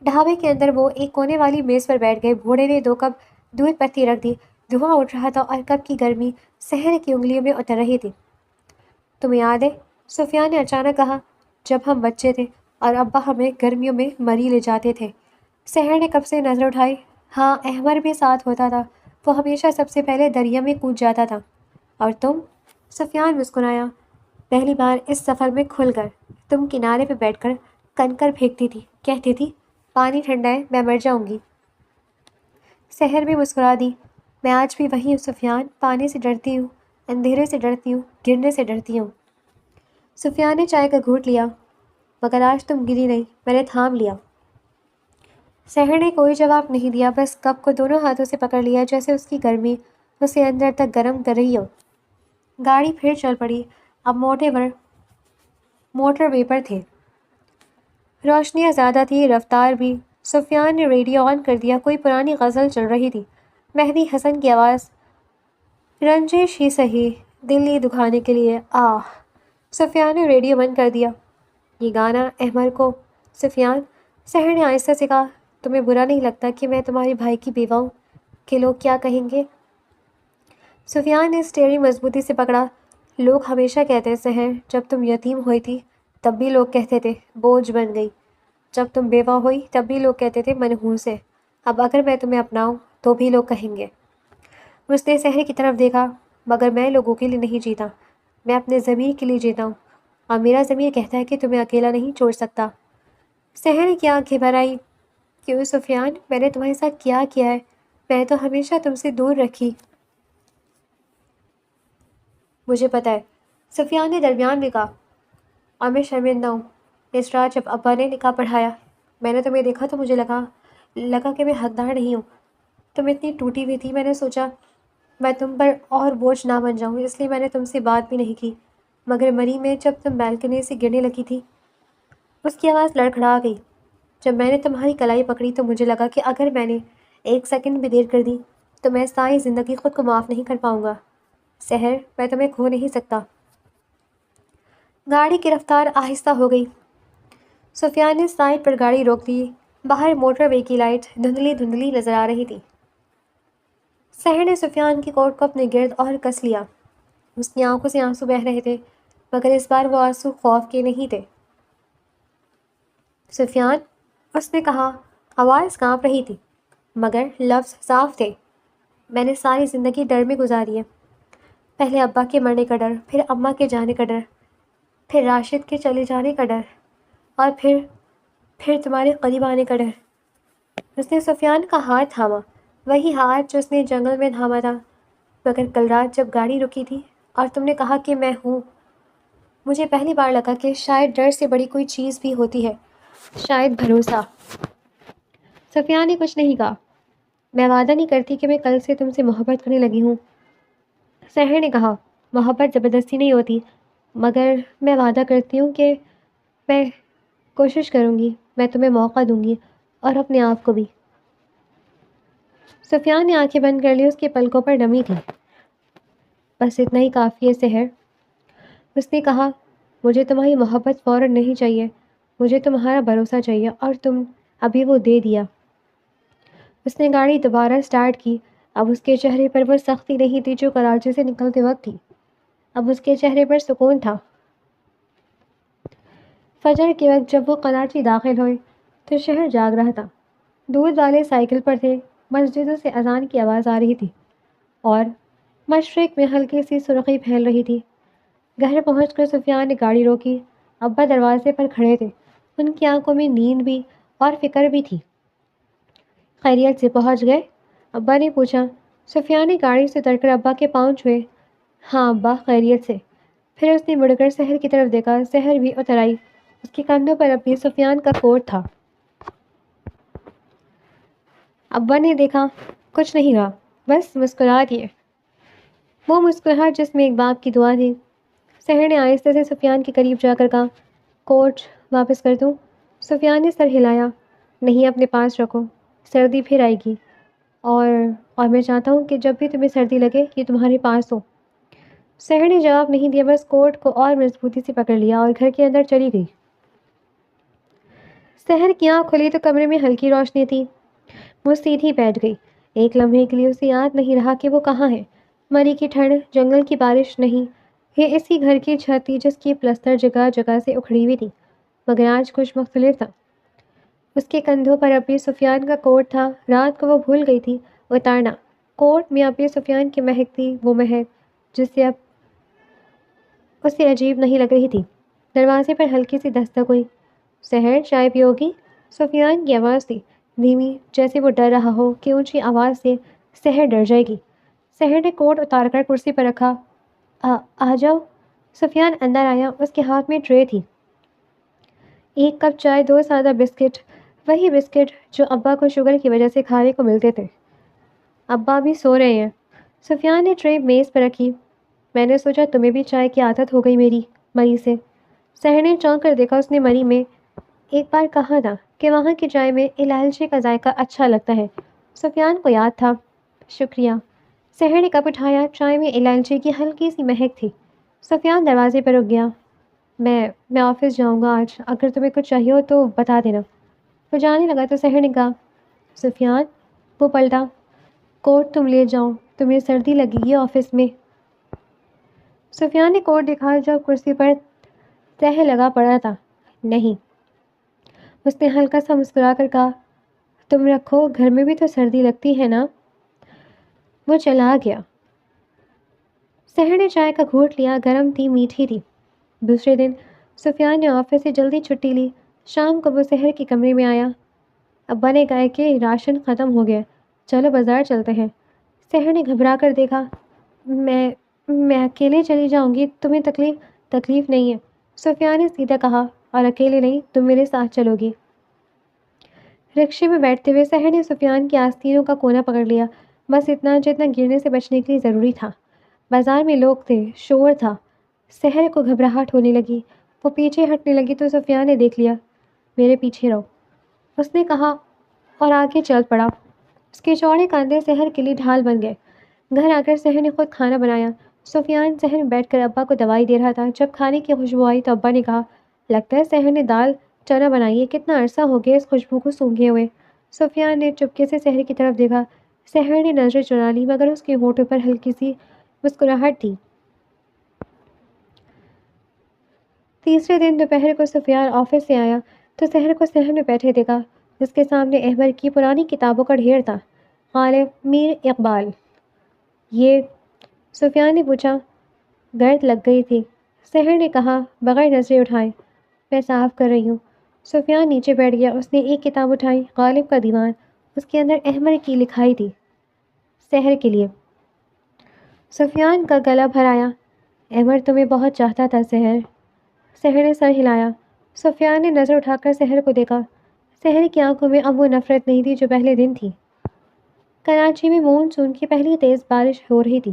ڈھابے کے اندر وہ ایک کونے والی میز پر بیٹھ گئے۔ بوڑھے نے 2 کپ دودھ پتی رکھ دی۔ دھواں اٹھ رہا تھا اور کپ کی گرمی سحر کی انگلیوں میں اتر رہی تھی۔ تمہیں یاد ہے؟ سفیان نے اچانک کہا، جب ہم بچے تھے اور ابا ہمیں گرمیوں میں مری لے جاتے تھے۔ سحر نے کب سے نظر اٹھائی۔ ہاں، احمر بھی ساتھ ہوتا تھا، وہ ہمیشہ سب سے پہلے دریا میں کود جاتا تھا۔ اور تم؟ سفیان مسکرایا۔ پہلی بار اس سفر میں کھل کر۔ تم کنارے پہ بیٹھ کر کنکر پھینکتی تھی، کہتی تھی پانی ٹھنڈا ہے، میں مر جاؤں گی۔ سحر بھی مسکرا دی۔ میں آج بھی وہی ہوں سفیان، پانی سے ڈرتی ہوں، اندھیرے سے ڈرتی ہوں، گرنے سے ڈرتی ہوں۔ سفیان نے چائے کا گھونٹ لیا۔ مگر آج تم گری نہیں، میں نے تھام لیا۔ سحر نے کوئی جواب نہیں دیا، بس کپ کو دونوں ہاتھوں سے پکڑ لیا، جیسے اس کی گرمی اسے اندر تک گرم کر رہی ہو۔ گاڑی پھر چل پڑی۔ اب موٹر وے پر تھے۔ روشنیاں زیادہ تھی، رفتار بھی۔ سفیان نے ریڈیو آن کر دیا۔ کوئی پرانی غزل چل رہی تھی، مہدی حسن کی آواز۔ رنجش ہی سہی، دل ہی دکھانے کے لیے آہ۔ سفیان نے ریڈیو بند کر دیا۔ یہ گانا احمر کو۔ سفیان، سحر نے آہستہ سے کہا، تمہیں برا نہیں لگتا کہ میں تمہارے بھائی کی بیوہ ہوں؟ کہ لوگ کیا کہیں گے؟ سفیان نے اسٹیئرنگ مضبوطی سے پکڑا۔ لوگ ہمیشہ کہتے ہیں سحر، جب تم یتیم ہوئی تھی تب بھی لوگ کہتے تھے، بوجھ بن گئی۔ جب تم بیوہ ہوئی تب بھی لوگ کہتے تھے منحوس ہے، اب اگر میں تمہیں اپناؤں تو بھی لوگ کہیں گے۔ اس نے سحر کی طرف دیکھا، مگر میں لوگوں کے لیے نہیں جیتا، میں اپنے ضمیر کے لیے جیتا ہوں، اور میرا ضمیر کہتا ہے کہ تمہیں اکیلا نہیں چھوڑ سکتا۔ سحر کی آنکھیں بھر آئی، کیوں سفیان، میں نے تمہارے ساتھ کیا کیا ہے؟ میں تو ہمیشہ تم سے دور رکھی۔ مجھے پتہ ہے، سفیان نے درمیان میں کہا، اور میں شرمندہ ہوں۔ اس رات جب ابا نے نکاح پڑھایا، میں نے تمہیں دیکھا تو مجھے لگا کہ میں حقدار نہیں ہوں۔ تم اتنی ٹوٹی ہوئی تھی، میں نے سوچا میں تم پر اور بوجھ نہ بن جاؤں، اس لیے میں نے تم سے بات بھی نہیں کی۔ مگر مری میں جب تم بالکنی سے گرنے لگی تھی، اس کی آواز لڑکھڑا گئی۔ جب میں نے تمہاری کلائی پکڑی تو مجھے لگا کہ اگر میں نے ایک سیکنڈ بھی دیر کر دی تو میں ساری زندگی خود کو معاف نہیں کر پاؤں گا۔ سحر، میں تمہیں کھو نہیں سکتا۔ گاڑی کی رفتار آہستہ ہو گئی۔ سفیان نے سائڈ پر گاڑی روک دی۔ باہر موٹر وے کی لائٹ دھندلی دھندلی نظر آ رہی تھی۔ سحر نے سفیان کی کوٹ کو اپنے گرد اور کس لیا۔ اس کی آنکھوں سے آنسو بہہ رہے تھے، مگر اس بار وہ آنسو خوف کے نہیں تھے۔ سفیان، اس نے کہا، آواز کانپ رہی تھی، مگر لفظ صاف تھے۔ میں نے ساری زندگی ڈر میں گزاری ہے۔ پہلے ابا کے مرنے کا ڈر، پھر اماں کے جانے کا ڈر، پھر راشد کے چلے جانے کا ڈر، اور پھر تمہارے قریب آنے کا ڈر۔ اس نے سفیان کا ہاتھ تھاما، وہی ہاتھ جو اس نے جنگل میں تھاما تھا۔ مگر کل رات جب گاڑی رکی تھی اور تم نے کہا کہ میں ہوں، مجھے پہلی بار لگا کہ شاید ڈر سے بڑی کوئی چیز بھی ہوتی ہے، شاید بھروسہ۔ سفیان نے کچھ نہیں کہا۔ میں وعدہ نہیں کرتی کہ میں کل سے تم سے محبت کرنے لگی ہوں، سحر نے کہا۔ محبت زبردستی نہیں ہوتی، مگر میں وعدہ کرتی ہوں کہ میں کوشش کروں گی، میں تمہیں موقع دوں گی، اور اپنے آپ کو بھی۔ سفیان نے آنکھیں بند کر لی، اس کے پلکوں پر نمی تھی۔ بس اتنا ہی کافی ہے سحر، اس نے کہا۔ مجھے تمہاری محبت فوراً نہیں چاہیے، مجھے تمہارا بھروسہ چاہیے، اور تم ابھی وہ دے دیا۔ اس نے گاڑی دوبارہ سٹارٹ کی۔ اب اس کے چہرے پر وہ سختی نہیں تھی جو کراچی سے نکلتے وقت تھی، اب اس کے چہرے پر سکون تھا۔ فجر کے وقت جب وہ کراچی داخل ہوئے تو شہر جاگ رہا تھا۔ دودھ والے سائیکل پر تھے، مسجدوں سے اذان کی آواز آ رہی تھی، اور مشرق میں ہلکی سی سرخی پھیل رہی تھی۔ گھر پہنچ کر سفیان نے گاڑی روکی۔ ابا دروازے پر کھڑے تھے، ان کی آنکھوں میں نیند بھی اور فکر بھی تھی۔ خیریت سے پہنچ گئے؟ ابا نے پوچھا۔ سفیان نے گاڑی سے اتر کر ابا کے پاؤں چھوئے۔ ہاں ابا، خیریت سے۔ پھر اس نے مڑ کر سحر کی طرف دیکھا۔ سحر بھی اتر آئی، اس کے کندھوں پر ابھی سفیان کا کوٹ تھا۔ ابا نے دیکھا، کچھ نہیں کہا، بس مسکرا دیے۔ وہ مسکراہٹ جس میں ایک باپ کی دعا تھی۔ سحر نے آہستہ سے سفیان کے قریب جا کر کہا، کوٹ واپس کر دوں؟ سفیان نے سر ہلایا۔ نہیں، اپنے پاس رکھو، سردی پھر آئے گی، اور میں چاہتا ہوں کہ جب بھی تمہیں سردی لگے یہ تمہارے پاس ہو۔ سحر نے جواب نہیں دیا، بس کوٹ کو اور مضبوطی سے پکڑ لیا اور گھر کے اندر چلی گئی۔ سحر کی آنکھ کھلی تو کمرے میں ہلکی روشنی تھی۔ وہ سیدھی بیٹھ گئی۔ ایک لمحے کے لیے اسے یاد نہیں رہا کہ وہ کہاں ہے۔ مری کی ٹھنڈ، جنگل کی بارش نہیں، یہ اسی گھر کی چھت تھی جس کی پلستر جگہ جگہ سے اکھڑی ہوئی تھی، مگر آج کچھ مختلف تھا۔ اس کے کندھوں پر ابی سفیان کا کوٹ تھا۔ رات کو وہ بھول گئی تھی اتارنا۔ کوٹ میں ابی سفیان کی مہک تھی، وہ مہک جس سے اب اسے عجیب نہیں لگ رہی تھی۔ دروازے پر ہلکی سی دستک ہوئی۔ سحر، چائے پیو گی؟ سفیان کی آواز تھی، دھیمی، جیسے وہ ڈر رہا ہو کہ اونچی آواز سے سحر ڈر جائے گی۔ سحر نے کوٹ اتار کر کرسی پر رکھا۔ آ جاؤ۔ سفیان اندر آیا، اس کے ہاتھ میں ٹرے تھی۔ ایک کپ چائے، 2 سادہ بسکٹ، وہی بسکٹ جو ابا کو شوگر کی وجہ سے کھانے کو ملتے تھے۔ ابا بھی سو رہے ہیں۔ سفیان نے ٹرے میز پر رکھی۔ میں نے سوچا تمہیں بھی چائے کی عادت ہو گئی مری سے۔ سحر نے چونک کر دیکھا۔ اس نے مری میں ایک بار کہا تھا کہ وہاں کی چائے میں الائچی کا ذائقہ اچھا لگتا ہے۔ سفیان کو یاد تھا۔ شکریہ۔ سحر نے کپ اٹھایا، چائے میں الائچی کی ہلکی سی مہک تھی۔ سفیان دروازے پر رک گیا۔ میں آفس جاؤں گا آج، اگر تمہیں کچھ چاہیے ہو تو بتا دینا۔ وہ جانے لگا تو سحر نے کہا، سفیان، وہ پلٹا، کوٹ تم لے جاؤ، تمہیں سردی لگے گی آفس میں۔ سفیان نے کوٹ دکھا جو کرسی پر تہہ لگا پڑا تھا۔ نہیں، اس نے ہلکا سا مسکرا کر کہا، تم رکھو، گھر میں بھی تو سردی لگتی ہے نا۔ وہ چلا گیا۔ سحر نے چائے کا گھونٹ لیا، گرم تھی، میٹھی تھی۔ دوسرے دن سفیان نے آفس سے جلدی چھٹی لی۔ شام کو وہ سحر کے کمرے میں آیا۔ ابا نے کہا کہ راشن ختم ہو گیا، چلو بازار چلتے ہیں۔ سحر نے گھبرا کر دیکھا۔ میں میں اکیلے چلی جاؤں گی، تمہیں تکلیف نہیں ہے، سفیان نے سیدھا کہا، اور اکیلے نہیں، تم میرے ساتھ چلو گی۔ رکشے میں بیٹھتے ہوئے سحر نے سفیان کی آستینوں کا کونا پکڑ لیا، بس اتنا جتنا گرنے سے بچنے کے لیے ضروری تھا۔ بازار میں لوگ تھے، شور تھا۔ سحر کو گھبراہٹ ہونے لگی۔ وہ پیچھے ہٹنے لگی تو سفیان نے دیکھ لیا۔ میرے پیچھے رہو، اس نے کہا، اور آگے چل پڑا۔ اس کے چوڑے کاندھے سحر کے لیے ڈھال بن گئے۔ گھر آ کر سحر نے خود کھانا بنایا۔ سفیان صحن میں بیٹھ کر ابا کو دوائی دے رہا تھا۔ جب کھانے کی خوشبو آئی تو ابا نے کہا، لگتا ہے سحر نے دال چنا بنائی ہے، کتنا عرصہ ہو گیا اس خوشبو کو سونگھے ہوئے۔ سفیان نے چپکے سے سحر کی طرف دیکھا۔ سحر نے نظریں چرا لی، مگر اس کے ہونٹوں پر ہلکی سی مسکراہٹ تھی۔ تیسرے دن دوپہر کو سفیان آفس سے آیا تو سحر کو صحن میں بیٹھے دیکھا۔ اس کے سامنے احمد کی پرانی کتابوں کا ڈھیر تھا۔ غالب میر اقبال۔ یہ؟ سفیان نے پوچھا۔ گرد لگ گئی تھی، سحر نے کہا بغیر نظریں اٹھائے۔ میں صاف کر رہی ہوں۔ سفیان نیچے بیٹھ گیا۔ اس نے ایک کتاب اٹھائی، غالب کا دیوان۔ اس کے اندر احمد کی لکھائی تھی، سحر کے لیے۔ سفیان کا گلا بھر آیا۔ احمد تمہیں بہت چاہتا تھا سحر۔ سحر نے سر ہلایا۔ سفیان نے نظر اٹھا کر سحر کو دیکھا۔ سحر کی آنکھوں میں اب وہ نفرت نہیں تھی جو پہلے دن تھی۔ کراچی میں مونسون کی پہلی تیز بارش ہو رہی تھی۔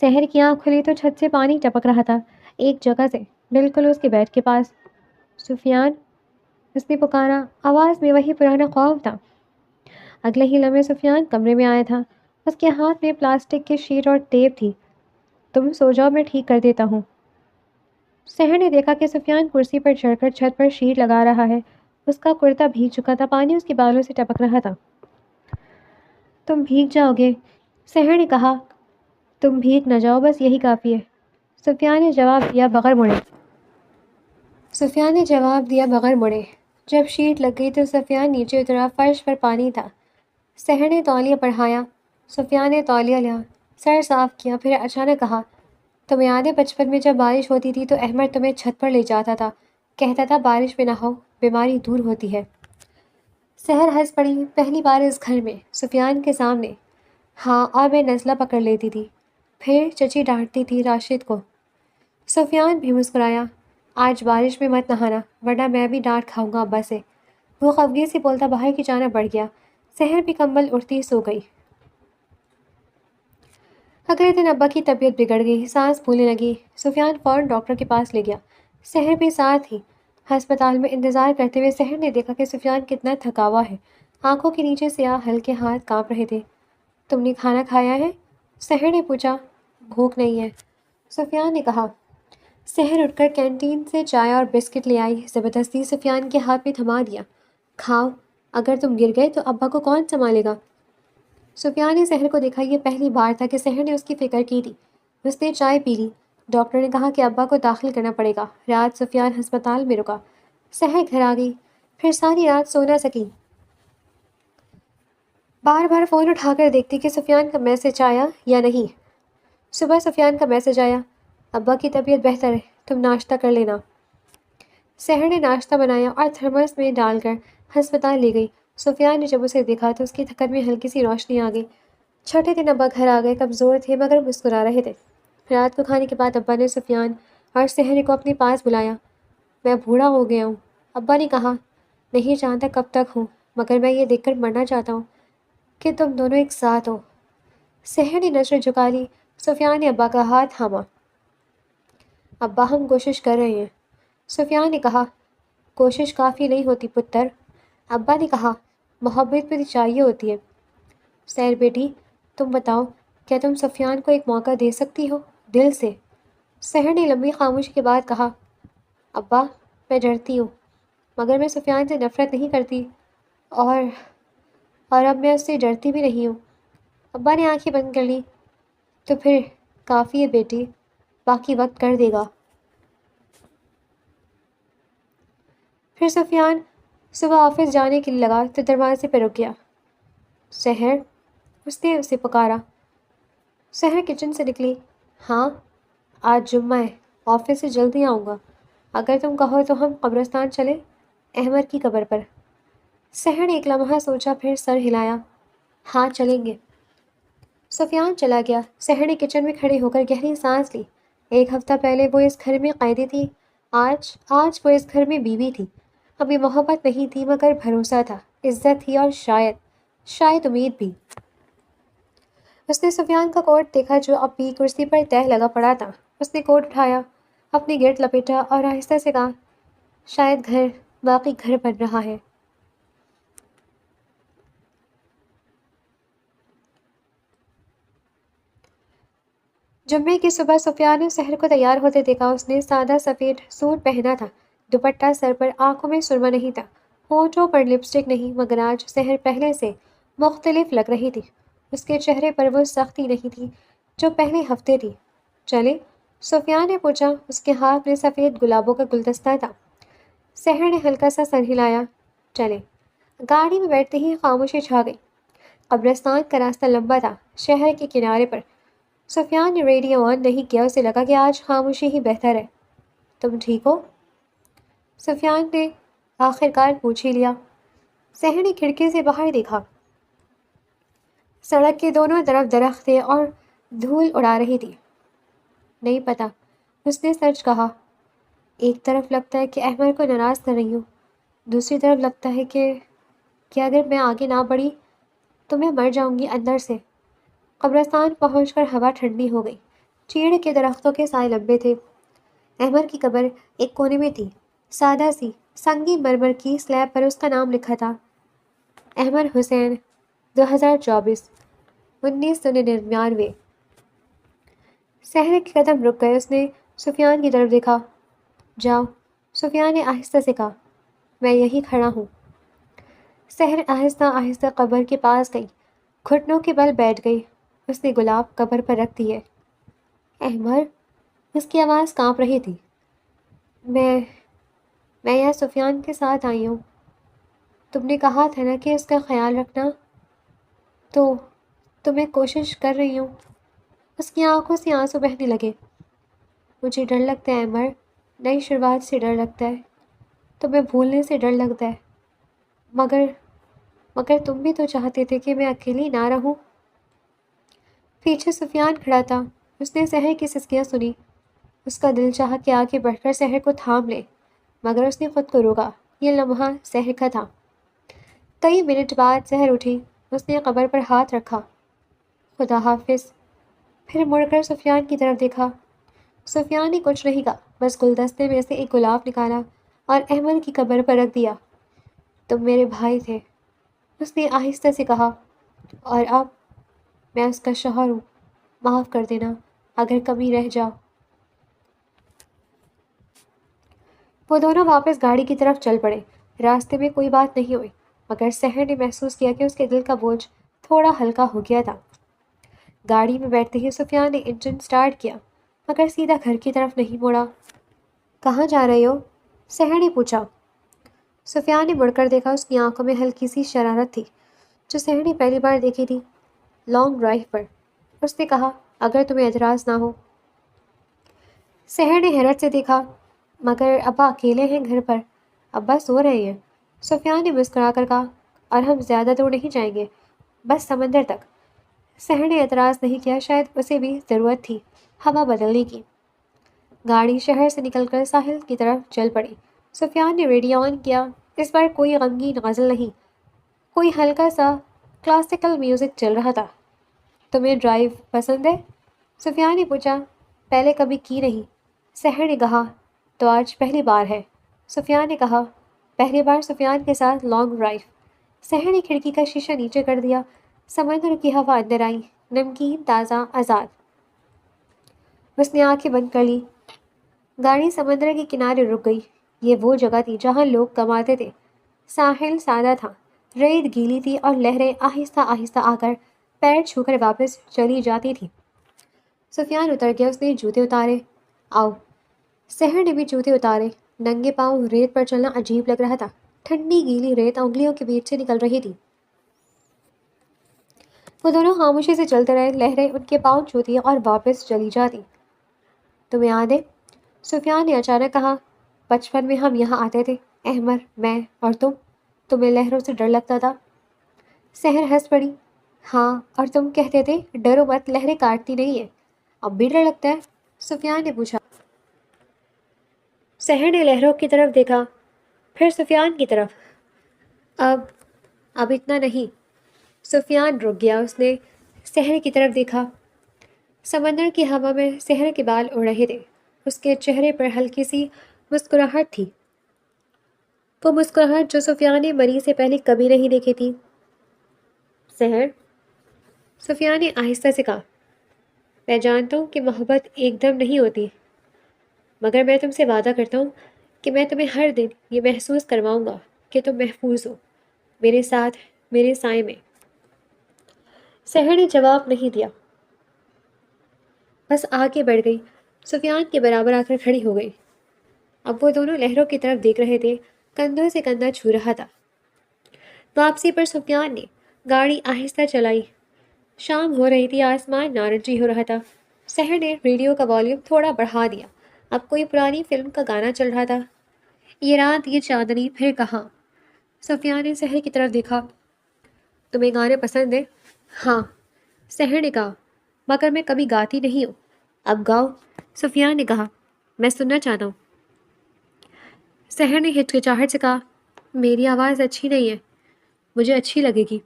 سحر کی آنکھ کھلی تو چھت سے پانی ٹپک رہا تھا، ایک جگہ سے، بالکل اس کے بیڈ کے پاس۔ سفیان، اس نے پکارا، آواز میں وہی پرانا خوف تھا۔ اگلے ہی لمحے سفیان کمرے میں آیا تھا۔ اس کے ہاتھ میں پلاسٹک کی شیٹ اور ٹیپ تھی۔ تم سو جاؤ، میں ٹھیک کر دیتا ہوں۔ سحر نے دیکھا کہ سفیان کرسی پر چڑھ کر چھت پر شیٹ لگا رہا ہے۔ اس کا کرتا بھیگ چکا تھا، پانی اس کے بالوں سے ٹپک رہا تھا۔ تم بھیگ جاؤ گے، سحر نے کہا۔ تم بھیگ نہ جاؤ، بس یہی کافی ہے، سفیان نے جواب دیا بغیر مڑے۔ جب شیٹ لگ گئی تو سفیان نیچے اترا، فرش پر پانی تھا۔ سحر نے تولیہ بڑھایا۔ سفیان نے تولیہ لیا، سر صاف کیا، پھر اچانک کہا، تمہیں یاد ہے بچپن میں جب بارش ہوتی تھی تو احمد تمہیں چھت پر لے جاتا تھا، کہتا تھا بارش میں نہاؤ، بیماری دور ہوتی ہے۔ سحر ہنس پڑی، پہلی بار اس گھر میں، سفیان کے سامنے۔ ہاں، اور میں نزلہ پکڑ لیتی تھی، پھر چچی ڈانٹتی تھی راشد کو۔ سفیان بھی مسکرایا۔ آج بارش میں مت نہانا، ورنہ میں بھی ڈانٹ کھاؤں گا ابا سے۔ وہ خفگی سے بولتا باہر کی جانب بڑھ گیا۔ سحر بھی کمبل اڑتی سو گئی۔ اگلے دن ابا کی طبیعت بگڑ گئی، سانس پھولنے لگی۔ سفیان فوراً ڈاکٹر کے پاس لے گیا۔ سحر بھی ساتھ ہی۔ ہسپتال میں انتظار کرتے ہوئے سحر نے دیکھا کہ سفیان کتنا تھکا ہوا ہے، آنکھوں کے نیچے سیاہ ہلکے ہاتھ کانپ رہے تھے۔ تم نے کھانا کھایا ہے؟ سحر نے پوچھا۔ بھوک نہیں ہے، سفیان نے کہا۔ سحر اٹھ کر کینٹین سے چائے اور بسکٹ لے آئی، زبردستی سفیان کے ہاتھ میں تھما دیا۔ کھاؤ، اگر تم گر گئے تو ابا کو کون سنبھالے گا؟ سفیان نے سحر کو دیکھا۔ یہ پہلی بار تھا کہ سحر نے اس کی فکر کی تھی۔ اس نے چائے پی لی۔ ڈاکٹر نے کہا کہ ابا کو داخل کرنا پڑے گا۔ رات سفیان ہسپتال میں رکا۔ سحر گھر آ گئی، پھر ساری رات سو نہ سکی۔ بار بار فون اٹھا کر دیکھتی کہ سفیان کا میسج آیا یا نہیں۔ صبح سفیان کا میسج آیا، ابا کی طبیعت بہتر ہے، تم ناشتہ کر لینا۔ سحر نے ناشتہ بنایا اور تھرمس میں ڈال کر ہسپتال لے گئی۔ سفیان نے جب اسے دیکھا تو اس کی تھکن میں ہلکی سی روشنی آ گئی۔ چھٹے دن ابا گھر آ گئے، کمزور تھے مگر مسکرا رہے تھے۔ رات کو کھانے کے بعد ابا نے سفیان اور سحر کو اپنے پاس بلایا۔ میں بوڑھا ہو گیا ہوں، ابا نے کہا، نہیں جانتا کب تک ہوں، مگر میں یہ دیکھ کر مرنا چاہتا ہوں کہ تم دونوں ایک ساتھ ہو۔ سحر نے نظریں جھکا لی۔ سفیان نے ابا کا ہاتھ تھاما۔ ابا ہم کوشش کر رہے ہیں، سفیان نے کہا۔ کوشش کافی نہیں ہوتی پتر، ابا نے کہا، محبت بھی چاہیے ہوتی ہے۔ سحر بیٹی، تم بتاؤ، کیا تم سفیان کو ایک موقع دے سکتی ہو، دل سے؟ سحر نے لمبی خاموشی کے بعد کہا، ابا میں ڈرتی ہوں، مگر میں سفیان سے نفرت نہیں کرتی، اور اب میں اس سے ڈرتی بھی نہیں ہوں۔ ابا نے آنکھیں بند کر لی۔ تو پھر کافی ہے بیٹی، باقی وقت کر دے گا۔ پھر سفیان صبح آفس جانے کے لیے لگا تو دروازے پہ رک گیا۔ سحر، اس نے اسے پکارا۔ سحر کچن سے نکلی۔ ہاں، آج جمعہ ہے، آفس سے جلدی آؤں گا۔ اگر تم کہو تو ہم قبرستان چلیں، احمد کی قبر پر۔ سحر نے ایک لمحہ سوچا، پھر سر ہلایا۔ ہاں چلیں گے۔ سفیان چلا گیا۔ سحر نے کچن میں کھڑی ہو کر گہری سانس لی۔ ایک ہفتہ پہلے وہ اس گھر میں قیدی تھی، آج وہ اس گھر میں بیوی تھی۔ ابھی محبت نہیں تھی مگر بھروسہ تھا، عزت تھی اور شاید امید بھی۔ اس نے سفیان کا کوٹ دیکھا جو اب بھی کرسی پر تہہ لگا پڑا تھا۔ اس نے کوٹ اٹھایا، اپنے گرد لپیٹا اور آہستہ سے کہا، شاید واقعی گھر بن رہا ہے۔ جمعے کی صبح سفیان نے سحر کو تیار ہوتے دیکھا۔ اس نے سادہ سفید سوٹ پہنا تھا، دوپٹہ سر پر، آنکھوں میں سرما نہیں تھا، ہونٹوں پر لپسٹک نہیں، مگر آج سحر پہلے سے مختلف لگ رہی تھی۔ اس کے چہرے پر وہ سختی نہیں تھی جو پہلے ہفتے تھی۔ چلے؟ سفیان نے پوچھا۔ اس کے ہاتھ میں سفید گلابوں کا گلدستہ تھا۔ سحر نے ہلکا سا سر ہلایا۔ چلے۔ گاڑی میں بیٹھتے ہی خاموشی چھا گئی۔ قبرستان کا راستہ لمبا تھا، شہر کے کنارے پر۔ سفیان نے ریڈیو آن نہیں کیا، اسے لگا کہ آج خاموشی ہی بہتر ہے۔ تم ٹھیک ہو؟ سفیان نے آخر کار پوچھ ہی لیا۔ سحر نے کھڑکی سے باہر دیکھا۔ سڑک کے دونوں طرف درخت تھے اور دھول اڑا رہی تھی۔ نہیں پتا، اس نے سچ کہا۔ ایک طرف لگتا ہے کہ احمد کو ناراض کر رہی ہوں، دوسری طرف لگتا ہے کہ اگر میں آگے نہ بڑھی تو میں مر جاؤں گی اندر سے۔ قبرستان پہنچ کر ہوا ٹھنڈی ہو گئی۔ چیڑ کے درختوں کے سائے لمبے تھے۔ احمد کی قبر ایک کونے میں تھی، سادہ سی، سنگی مرمر کی سلیب پر اس کا نام لکھا تھا، احمد حسین، 2024، 1999۔ سحر کے قدم رک گئے۔ اس نے سفیان کی طرف دیکھا۔ جاؤ، سفیان نے آہستہ سے کہا، میں یہی کھڑا ہوں۔ سحر آہستہ آہستہ قبر کے پاس گئی، گھٹنوں کے بل بیٹھ گئی۔ اس نے گلاب قبر پر رکھ دیے۔ احمد، اس کی آواز کانپ رہی تھی، میں یہاں سفیان کے ساتھ آئی ہوں۔ تم نے کہا تھا نا کہ اس کا خیال رکھنا، تو میں کوشش کر رہی ہوں۔ اس کی آنکھوں سے آنسو بہنے لگے۔ مجھے ڈر لگتا ہے احمد، نئی شروعات سے ڈر لگتا ہے، تمہیں بھولنے سے ڈر لگتا ہے، مگر تم بھی تو چاہتے تھے کہ میں اکیلی نہ رہوں۔ پیچھے سفیان کھڑا تھا۔ اس نے سحر کی سسکیاں سنی۔ اس کا دل چاہا کہ آگے بڑھ کر سحر کو تھام لے، مگر اس نے خود کو روکا۔ یہ لمحہ سحر کا تھا۔ کئی منٹ بعد سحر اٹھی۔ اس نے قبر پر ہاتھ رکھا۔ خدا حافظ۔ پھر مڑ کر سفیان کی طرف دیکھا۔ سفیان نے کچھ نہیں کہا، بس گلدستے میں سے ایک گلاب نکالا اور احمد کی قبر پر رکھ دیا۔ تم میرے بھائی تھے، اس نے آہستہ سے کہا، اور اب میں اس کا شوہر ہوں۔ معاف کر دینا اگر کمی رہ جاؤ۔ وہ دونوں واپس گاڑی کی طرف چل پڑے۔ راستے میں کوئی بات نہیں ہوئی، مگر سحر نے محسوس کیا کہ اس کے دل کا بوجھ تھوڑا ہلکا ہو گیا تھا۔ گاڑی میں بیٹھتے ہی سفیان نے انجن سٹارٹ کیا، مگر سیدھا گھر کی طرف نہیں موڑا۔ کہاں جا رہے ہو؟ سحر نے پوچھا۔ سفیان نے مڑ کر دیکھا۔ اس کی آنکھوں میں ہلکی سی شرارت تھی جو سحر نے پہلی بار دیکھی تھی۔ لانگ ڈرائیو پر، اس نے کہا، اگر تمہیں اعتراض نہ ہو۔ سحر نے حیرت سے دیکھا، مگر ابا اکیلے ہیں گھر پر، ابا سو رہے ہیں۔ سفیان نے مسکرا کر کہا، اور ہم زیادہ دور نہیں جائیں گے، بس سمندر تک۔ سحر نے اعتراض نہیں کیا، شاید اسے بھی ضرورت تھی ہوا بدلنے کی۔ گاڑی شہر سے نکل کر ساحل کی طرف چل پڑی۔ سفیان نے ریڈیو آن کیا۔ اس بار کوئی غمگین غزل نہیں، کوئی ہلکا سا کلاسیکل میوزک چل رہا تھا۔ تمہیں ڈرائیو پسند ہے؟ سفیان نے پوچھا۔ پہلے کبھی کی نہیں، سحر نے کہا، تو آج پہلی بار ہے۔ سفیان نے کہا، پہلی بار سفیان کے ساتھ لانگ ڈرائیو۔ سحر نے کھڑکی کا شیشہ نیچے کر دیا۔ سمندر کی ہوا اندر آئی، نمکین، تازہ، آزاد۔ اس نے آنکھیں بند کر لی۔ گاڑی سمندر کے کنارے رک گئی۔ یہ وہ جگہ تھی جہاں لوگ کم آتے تھے۔ ساحل سادہ تھا، ریت گیلی تھی اور لہریں آہستہ آہستہ آ کر پیر چھو کر واپس چلی جاتی تھی۔ سفیان اتر گیا۔ اس نے جوتے اتارے۔ آؤ۔ سحر نے بھی جوتے اتارے۔ ننگے پاؤں ریت پر چلنا عجیب لگ رہا تھا۔ ٹھنڈی گیلی ریت انگلیوں کے بیچ سے نکل رہی تھی۔ وہ دونوں خاموشی سے چلتے رہے، لہریں ان کے پاؤں چھوتی اور واپس چلی جاتی۔ تمہیں یاد ہے؟ سفیان نے اچانک کہا، بچپن میں ہم یہاں آتے تھے، احمر، میں اور تم۔ تمہیں لہروں سے ڈر لگتا تھا؟ سحر ہنس پڑی۔ ہاں، اور تم کہتے تھے ڈرو مت، لہریں کاٹتی نہیں ہیں۔ اب بھی ڈر لگتا ہے؟ سفیان نے پوچھا۔ سحر نے لہروں کی طرف دیکھا، پھر سفیان کی طرف۔ اب اب اتنا نہیں۔ سفیان رک گیا، اس نے سحر کی طرف دیکھا۔ سمندر کی ہوا میں سحر کے بال اڑ رہے تھے، اس کے چہرے پر ہلکی سی مسکراہٹ تھی، وہ مسکراہٹ جو سفیان نے مری سے پہلے کبھی نہیں دیکھی تھی۔ سحر، سفیان نے آہستہ سے کہا، میں جانتا ہوں کہ محبت ایک دم نہیں ہوتی، مگر میں تم سے وعدہ کرتا ہوں کہ میں تمہیں ہر دن یہ محسوس کرواؤں گا کہ تم محفوظ ہو، میرے ساتھ، میرے سائے میں۔ سحر نے جواب نہیں دیا، بس آگے بڑھ گئی، سفیان کے برابر آ کر کھڑی ہو گئی۔ اب وہ دونوں لہروں کی طرف دیکھ رہے تھے، کندھوں سے کندھا چھو رہا تھا۔ واپسی پر سفیان نے گاڑی آہستہ چلائی۔ شام ہو رہی تھی، آسمان نارنجی ہو رہا تھا۔ سحر نے ریڈیو کا والیوم تھوڑا بڑھا دیا، اب کوئی پرانی فلم کا گانا چل رہا تھا، یہ رات یہ چاندنی پھر کہاں۔ سفیان نے سحر کی طرف دیکھا، تمہیں گانے پسند ہیں؟ ہاں، سحر نے کہا، مگر میں کبھی گاتی نہیں ہوں۔ اب گاؤ، سفیان نے کہا، میں سننا چاہتا ہوں۔ سحر نے ہچکچاہٹ سے کہا، میری آواز اچھی نہیں ہے، مجھے اچھی لگے گی۔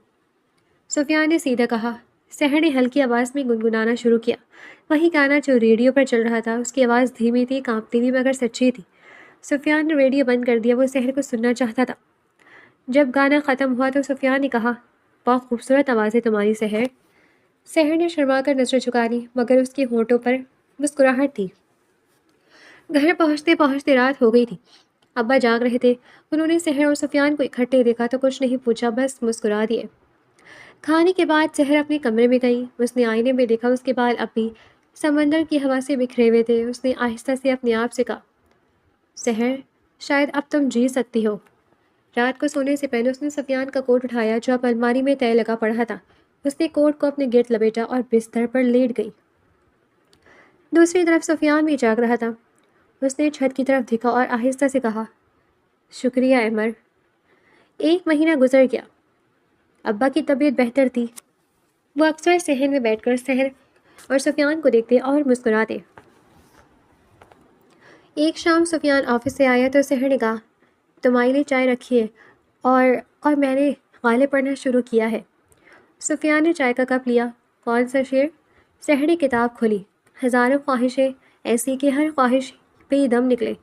سفیان نے سیدھا کہا۔ سحر نے ہلکی آواز میں گنگنانا شروع کیا، وہی گانا جو ریڈیو پر چل رہا تھا۔ اس کی آواز دھیمی تھی، کانپتی ہوئی مگر سچی تھی۔ سفیان نے ریڈیو بند کر دیا، وہ سحر کو سننا چاہتا تھا۔ جب گانا ختم ہوا تو سفیان نے کہا، بہت خوبصورت آواز ہے تمہاری سحر۔ سحر نے شرما کر نظریں جھکا لی، مگر اس کے ہونٹوں پر مسکراہٹ تھی۔ گھر پہنچتے پہنچتے رات ہو گئی تھی، ابا جاگ رہے تھے۔ انہوں نے سحر اور سفیان کو اکٹھے دیکھا تو کچھ نہیں پوچھا، بس مسکرا دیے۔ کھانے کے بعد سحر اپنے کمرے میں گئی، اس نے آئینے میں دیکھا، اس کے بال اب بھی سمندر کی ہوا سے بکھرے ہوئے تھے۔ اس نے آہستہ سے اپنے آپ سے کہا، سحر، شاید اب تم جی سکتی ہو۔ رات کو سونے سے پہلے اس نے سفیان کا کوٹ اٹھایا جو اب الماری میں تہہ لگا پڑا تھا۔ اس نے کوٹ کو اپنے گرد لپیٹا اور بستر پر لیٹ گئی۔ دوسری طرف سفیان بھی جاگ رہا تھا، اس نے چھت کی طرف دیکھا اور آہستہ سے کہا، شکریہ احمر۔ 1 مہینہ گزر گیا، ابا کی طبیعت بہتر تھی۔ وہ اکثر صحن میں بیٹھ کر سحر اور سفیان کو دیکھتے اور مسکراتے۔ ایک شام سفیان آفس سے آیا تو سحر نے کہا، تمہارے لیے چائے رکھی ہے، اور میں نے غالب پڑھنا شروع کیا ہے۔ سفیان نے چائے کا کپ لیا۔ کون سا شعر؟ سحر نے کتاب کھولی۔ ہزاروں خواہشیں ایسی کہ ہر خواہش بے دم نکلے۔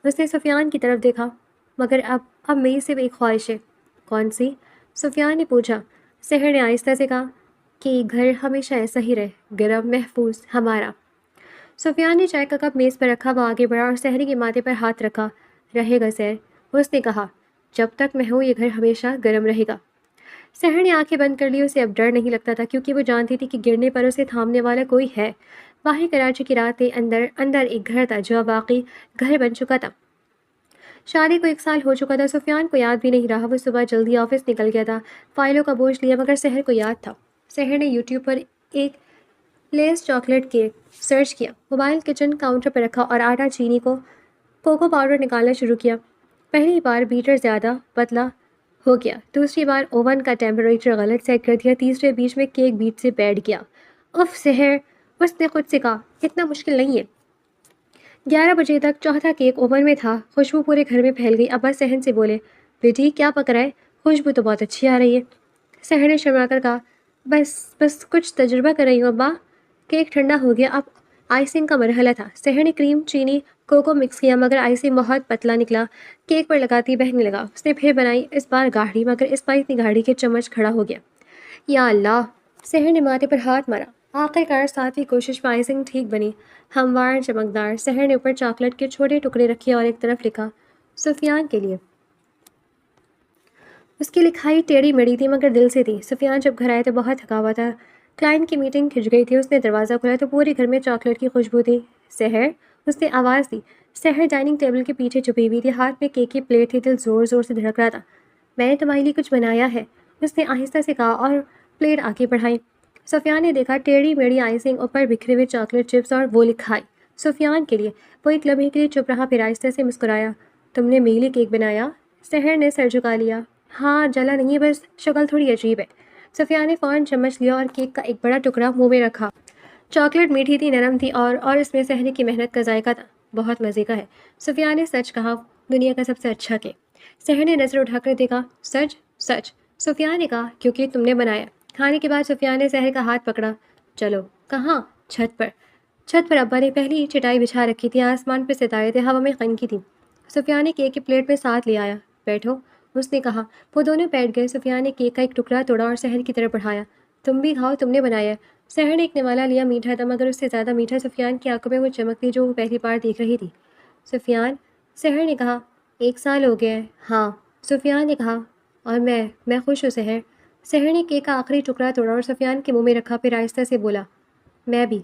اس نے سفیان کی طرف دیکھا، مگر اب میری صرف ایک خواہش ہے۔ کون سی؟ سفیان نے پوچھا۔ سحر نے آہستہ سے کہا کہ گھر ہمیشہ ایسا ہی رہے، گرم، محفوظ، ہمارا۔ سفیان نے چائے کا کپ میز پر رکھا، وہ آگے بڑھا اور سحر کے ماتھے پر ہاتھ رکھا۔ رہے گا سحر، اس نے کہا، جب تک میں ہوں یہ گھر ہمیشہ گرم رہے گا۔ سحر نے آنکھیں بند کر لی، اسے اب ڈر نہیں لگتا تھا کیونکہ وہ جانتی تھی کہ گرنے پر اسے تھامنے والا کوئی ہے۔ باہر کراچی کی رات کے اندر ایک گھر تھا جو اب واقعی گھر بن چکا تھا۔ شادی کو 1 سال ہو چکا تھا، سفیان کو یاد بھی نہیں رہا، وہ صبح جلدی آفس نکل گیا تھا، فائلوں کا بوجھ لیا، مگر سحر کو یاد تھا۔ سحر نے یوٹیوب پر ایک لیس چاکلیٹ کیک سرچ کیا، موبائل کچن کاؤنٹر پر رکھا اور آٹا، چینی کو کوکو پاؤڈر نکالنا شروع کیا۔ پہلی بار بیٹر زیادہ پتلا ہو گیا، دوسری بار اوون کا ٹیمپریچر غلط سیٹ کر دیا، تیسرے بیچ میں کیک بیچ سے بیٹھ گیا۔ اف سحر، اس نے خود سے کہا، اتنا مشکل نہیں ہے۔ 11 بجے تک چوتھا کیک اوون میں تھا، خوشبو پورے گھر میں پھیل گئی۔ ابا صحن سے بولے، بیٹی کیا پک رہا ہے؟ خوشبو تو بہت اچھی آ رہی ہے۔ سحر نے شرما کر کہا، بس کچھ تجربہ کر رہی ہوں ابا۔ کیک ٹھنڈا ہو گیا، اب آئسنگ کا مرحلہ تھا۔ سحر نے کریم، چینی، کوکو مکس کیا، مگر آئسنگ بہت پتلا نکلا، کیک پر لگاتی بہنے لگا۔ اس نے پھر بنائی، اس بار گاڑھی، مگر اس بار اتنی گاڑھی کہ چمچ کھڑا ہو گیا۔ یا اللہ! سحر نے ماتھے پر ہاتھ مارا۔ آخر کار 7ویں کوشش میں آئسنگ ٹھیک بنی، ہموار، چمکدار۔ سحر نے اوپر چاکلیٹ کے چھوٹے ٹکڑے رکھے اور ایک طرف لکھا، سفیان کے لیے۔ اس کی لکھائی ٹیڑھی میڑھی تھی مگر دل سے تھی۔ سفیان جب گھر آئے تو بہت تھکا ہوا تھا، کلائنٹ کی میٹنگ کھنچ گئی تھی. اس نے دروازہ کھولا تو پورے گھر میں چاکلیٹ کی خوشبو تھی. سحر، اس نے آواز دی. سحر ڈائننگ ٹیبل کے پیچھے چھپی ہوئی تھی. ہاتھ میں کیک کی پلیٹ تھی. دل زور زور سے دھڑک رہا تھا. میں نے تمہارے لیے کچھ بنایا ہے، اس نے آہستہ سے کہا اور پلیٹ آگے بڑھائی. سفیان نے دیکھا ٹیڑھی میڑھی آئسنگ، اوپر بکھرے ہوئے چاکلیٹ چپس اور وہ لکھائی سفیان کے لیے. وہ ایک لمحے کے لیے چپ رہا، پھر آہستہ سے مسکرایا. تم نے میرے لیے کیک بنایا؟ سحر نے سر جھکا لیا. ہاں، جلا نہیں، بس شکل تھوڑی عجیب ہے. سفیان نے فوراً چمچ لیا اور کیک کا ایک بڑا ٹکڑا منہ میں رکھا. چاکلیٹ میٹھی تھی، نرم تھی اور اس میں سحر کی محنت کا ذائقہ تھا. بہت مزے کا ہے، سفیان نے سچ کہا. دنیا کا سب سے اچھا کیک. سحر نے نظر اٹھا کر دیکھا. سچ؟ سچ، سفیان نے کہا، کیونکہ تم نے بنایا. کھانے کے بعد سفیان نے سحر کا ہاتھ پکڑا. چلو. کہاں؟ چھت پر. چھت پر ابا نے پہلی چٹائی بچھا رکھی تھی. آسمان پہ ستارے تھے، ہوا میں خنکی تھی. سفیان نے کیک کی پلیٹ میں ساتھ لے آیا. بیٹھو، اس نے کہا. وہ دونوں بیٹھ گئے. سفیان نے کیک کا ایک ٹکڑا توڑا اور سحر کی طرف بڑھایا. تم بھی کھاؤ، تم نے بنایا. سحر نے ایک نوالا لیا. میٹھا تھا مگر اس سے زیادہ میٹھا. سفیان کی آنکھوں میں وہ چمک تھی جو وہ پہلی بار دیکھ رہی تھی. سفیان، سحر نے کہا. 1 سال ہو گیا ہے. ہاں، سفیان نے کہا. اور میں خوش ہوں سحر. سحر نے کیک کا آخری ٹکڑا توڑا اور سفیان کے منہ میں رکھا، پھر آہستہ سے بولا. میں بھی.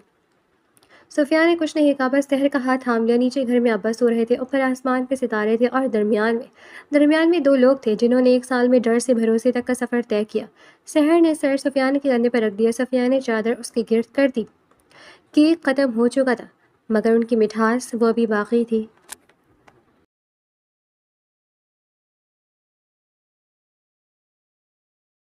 سفیان نے کچھ نہیں کہا، بس سحر کا ہاتھ تھام لیا. نیچے گھر میں ابا سو رہے تھے، اوپر آسمان پہ ستارے تھے اور درمیان میں 2 لوگ تھے جنہوں نے 1 سال میں ڈر سے بھروسے تک کا سفر طے کیا. سحر نے سر سفیان کے کندھے پر رکھ دیا. سفیان نے چادر اس کے گرد کر دی. کیک ختم ہو چکا تھا مگر ان کی مٹھاس وہ ابھی باقی تھی.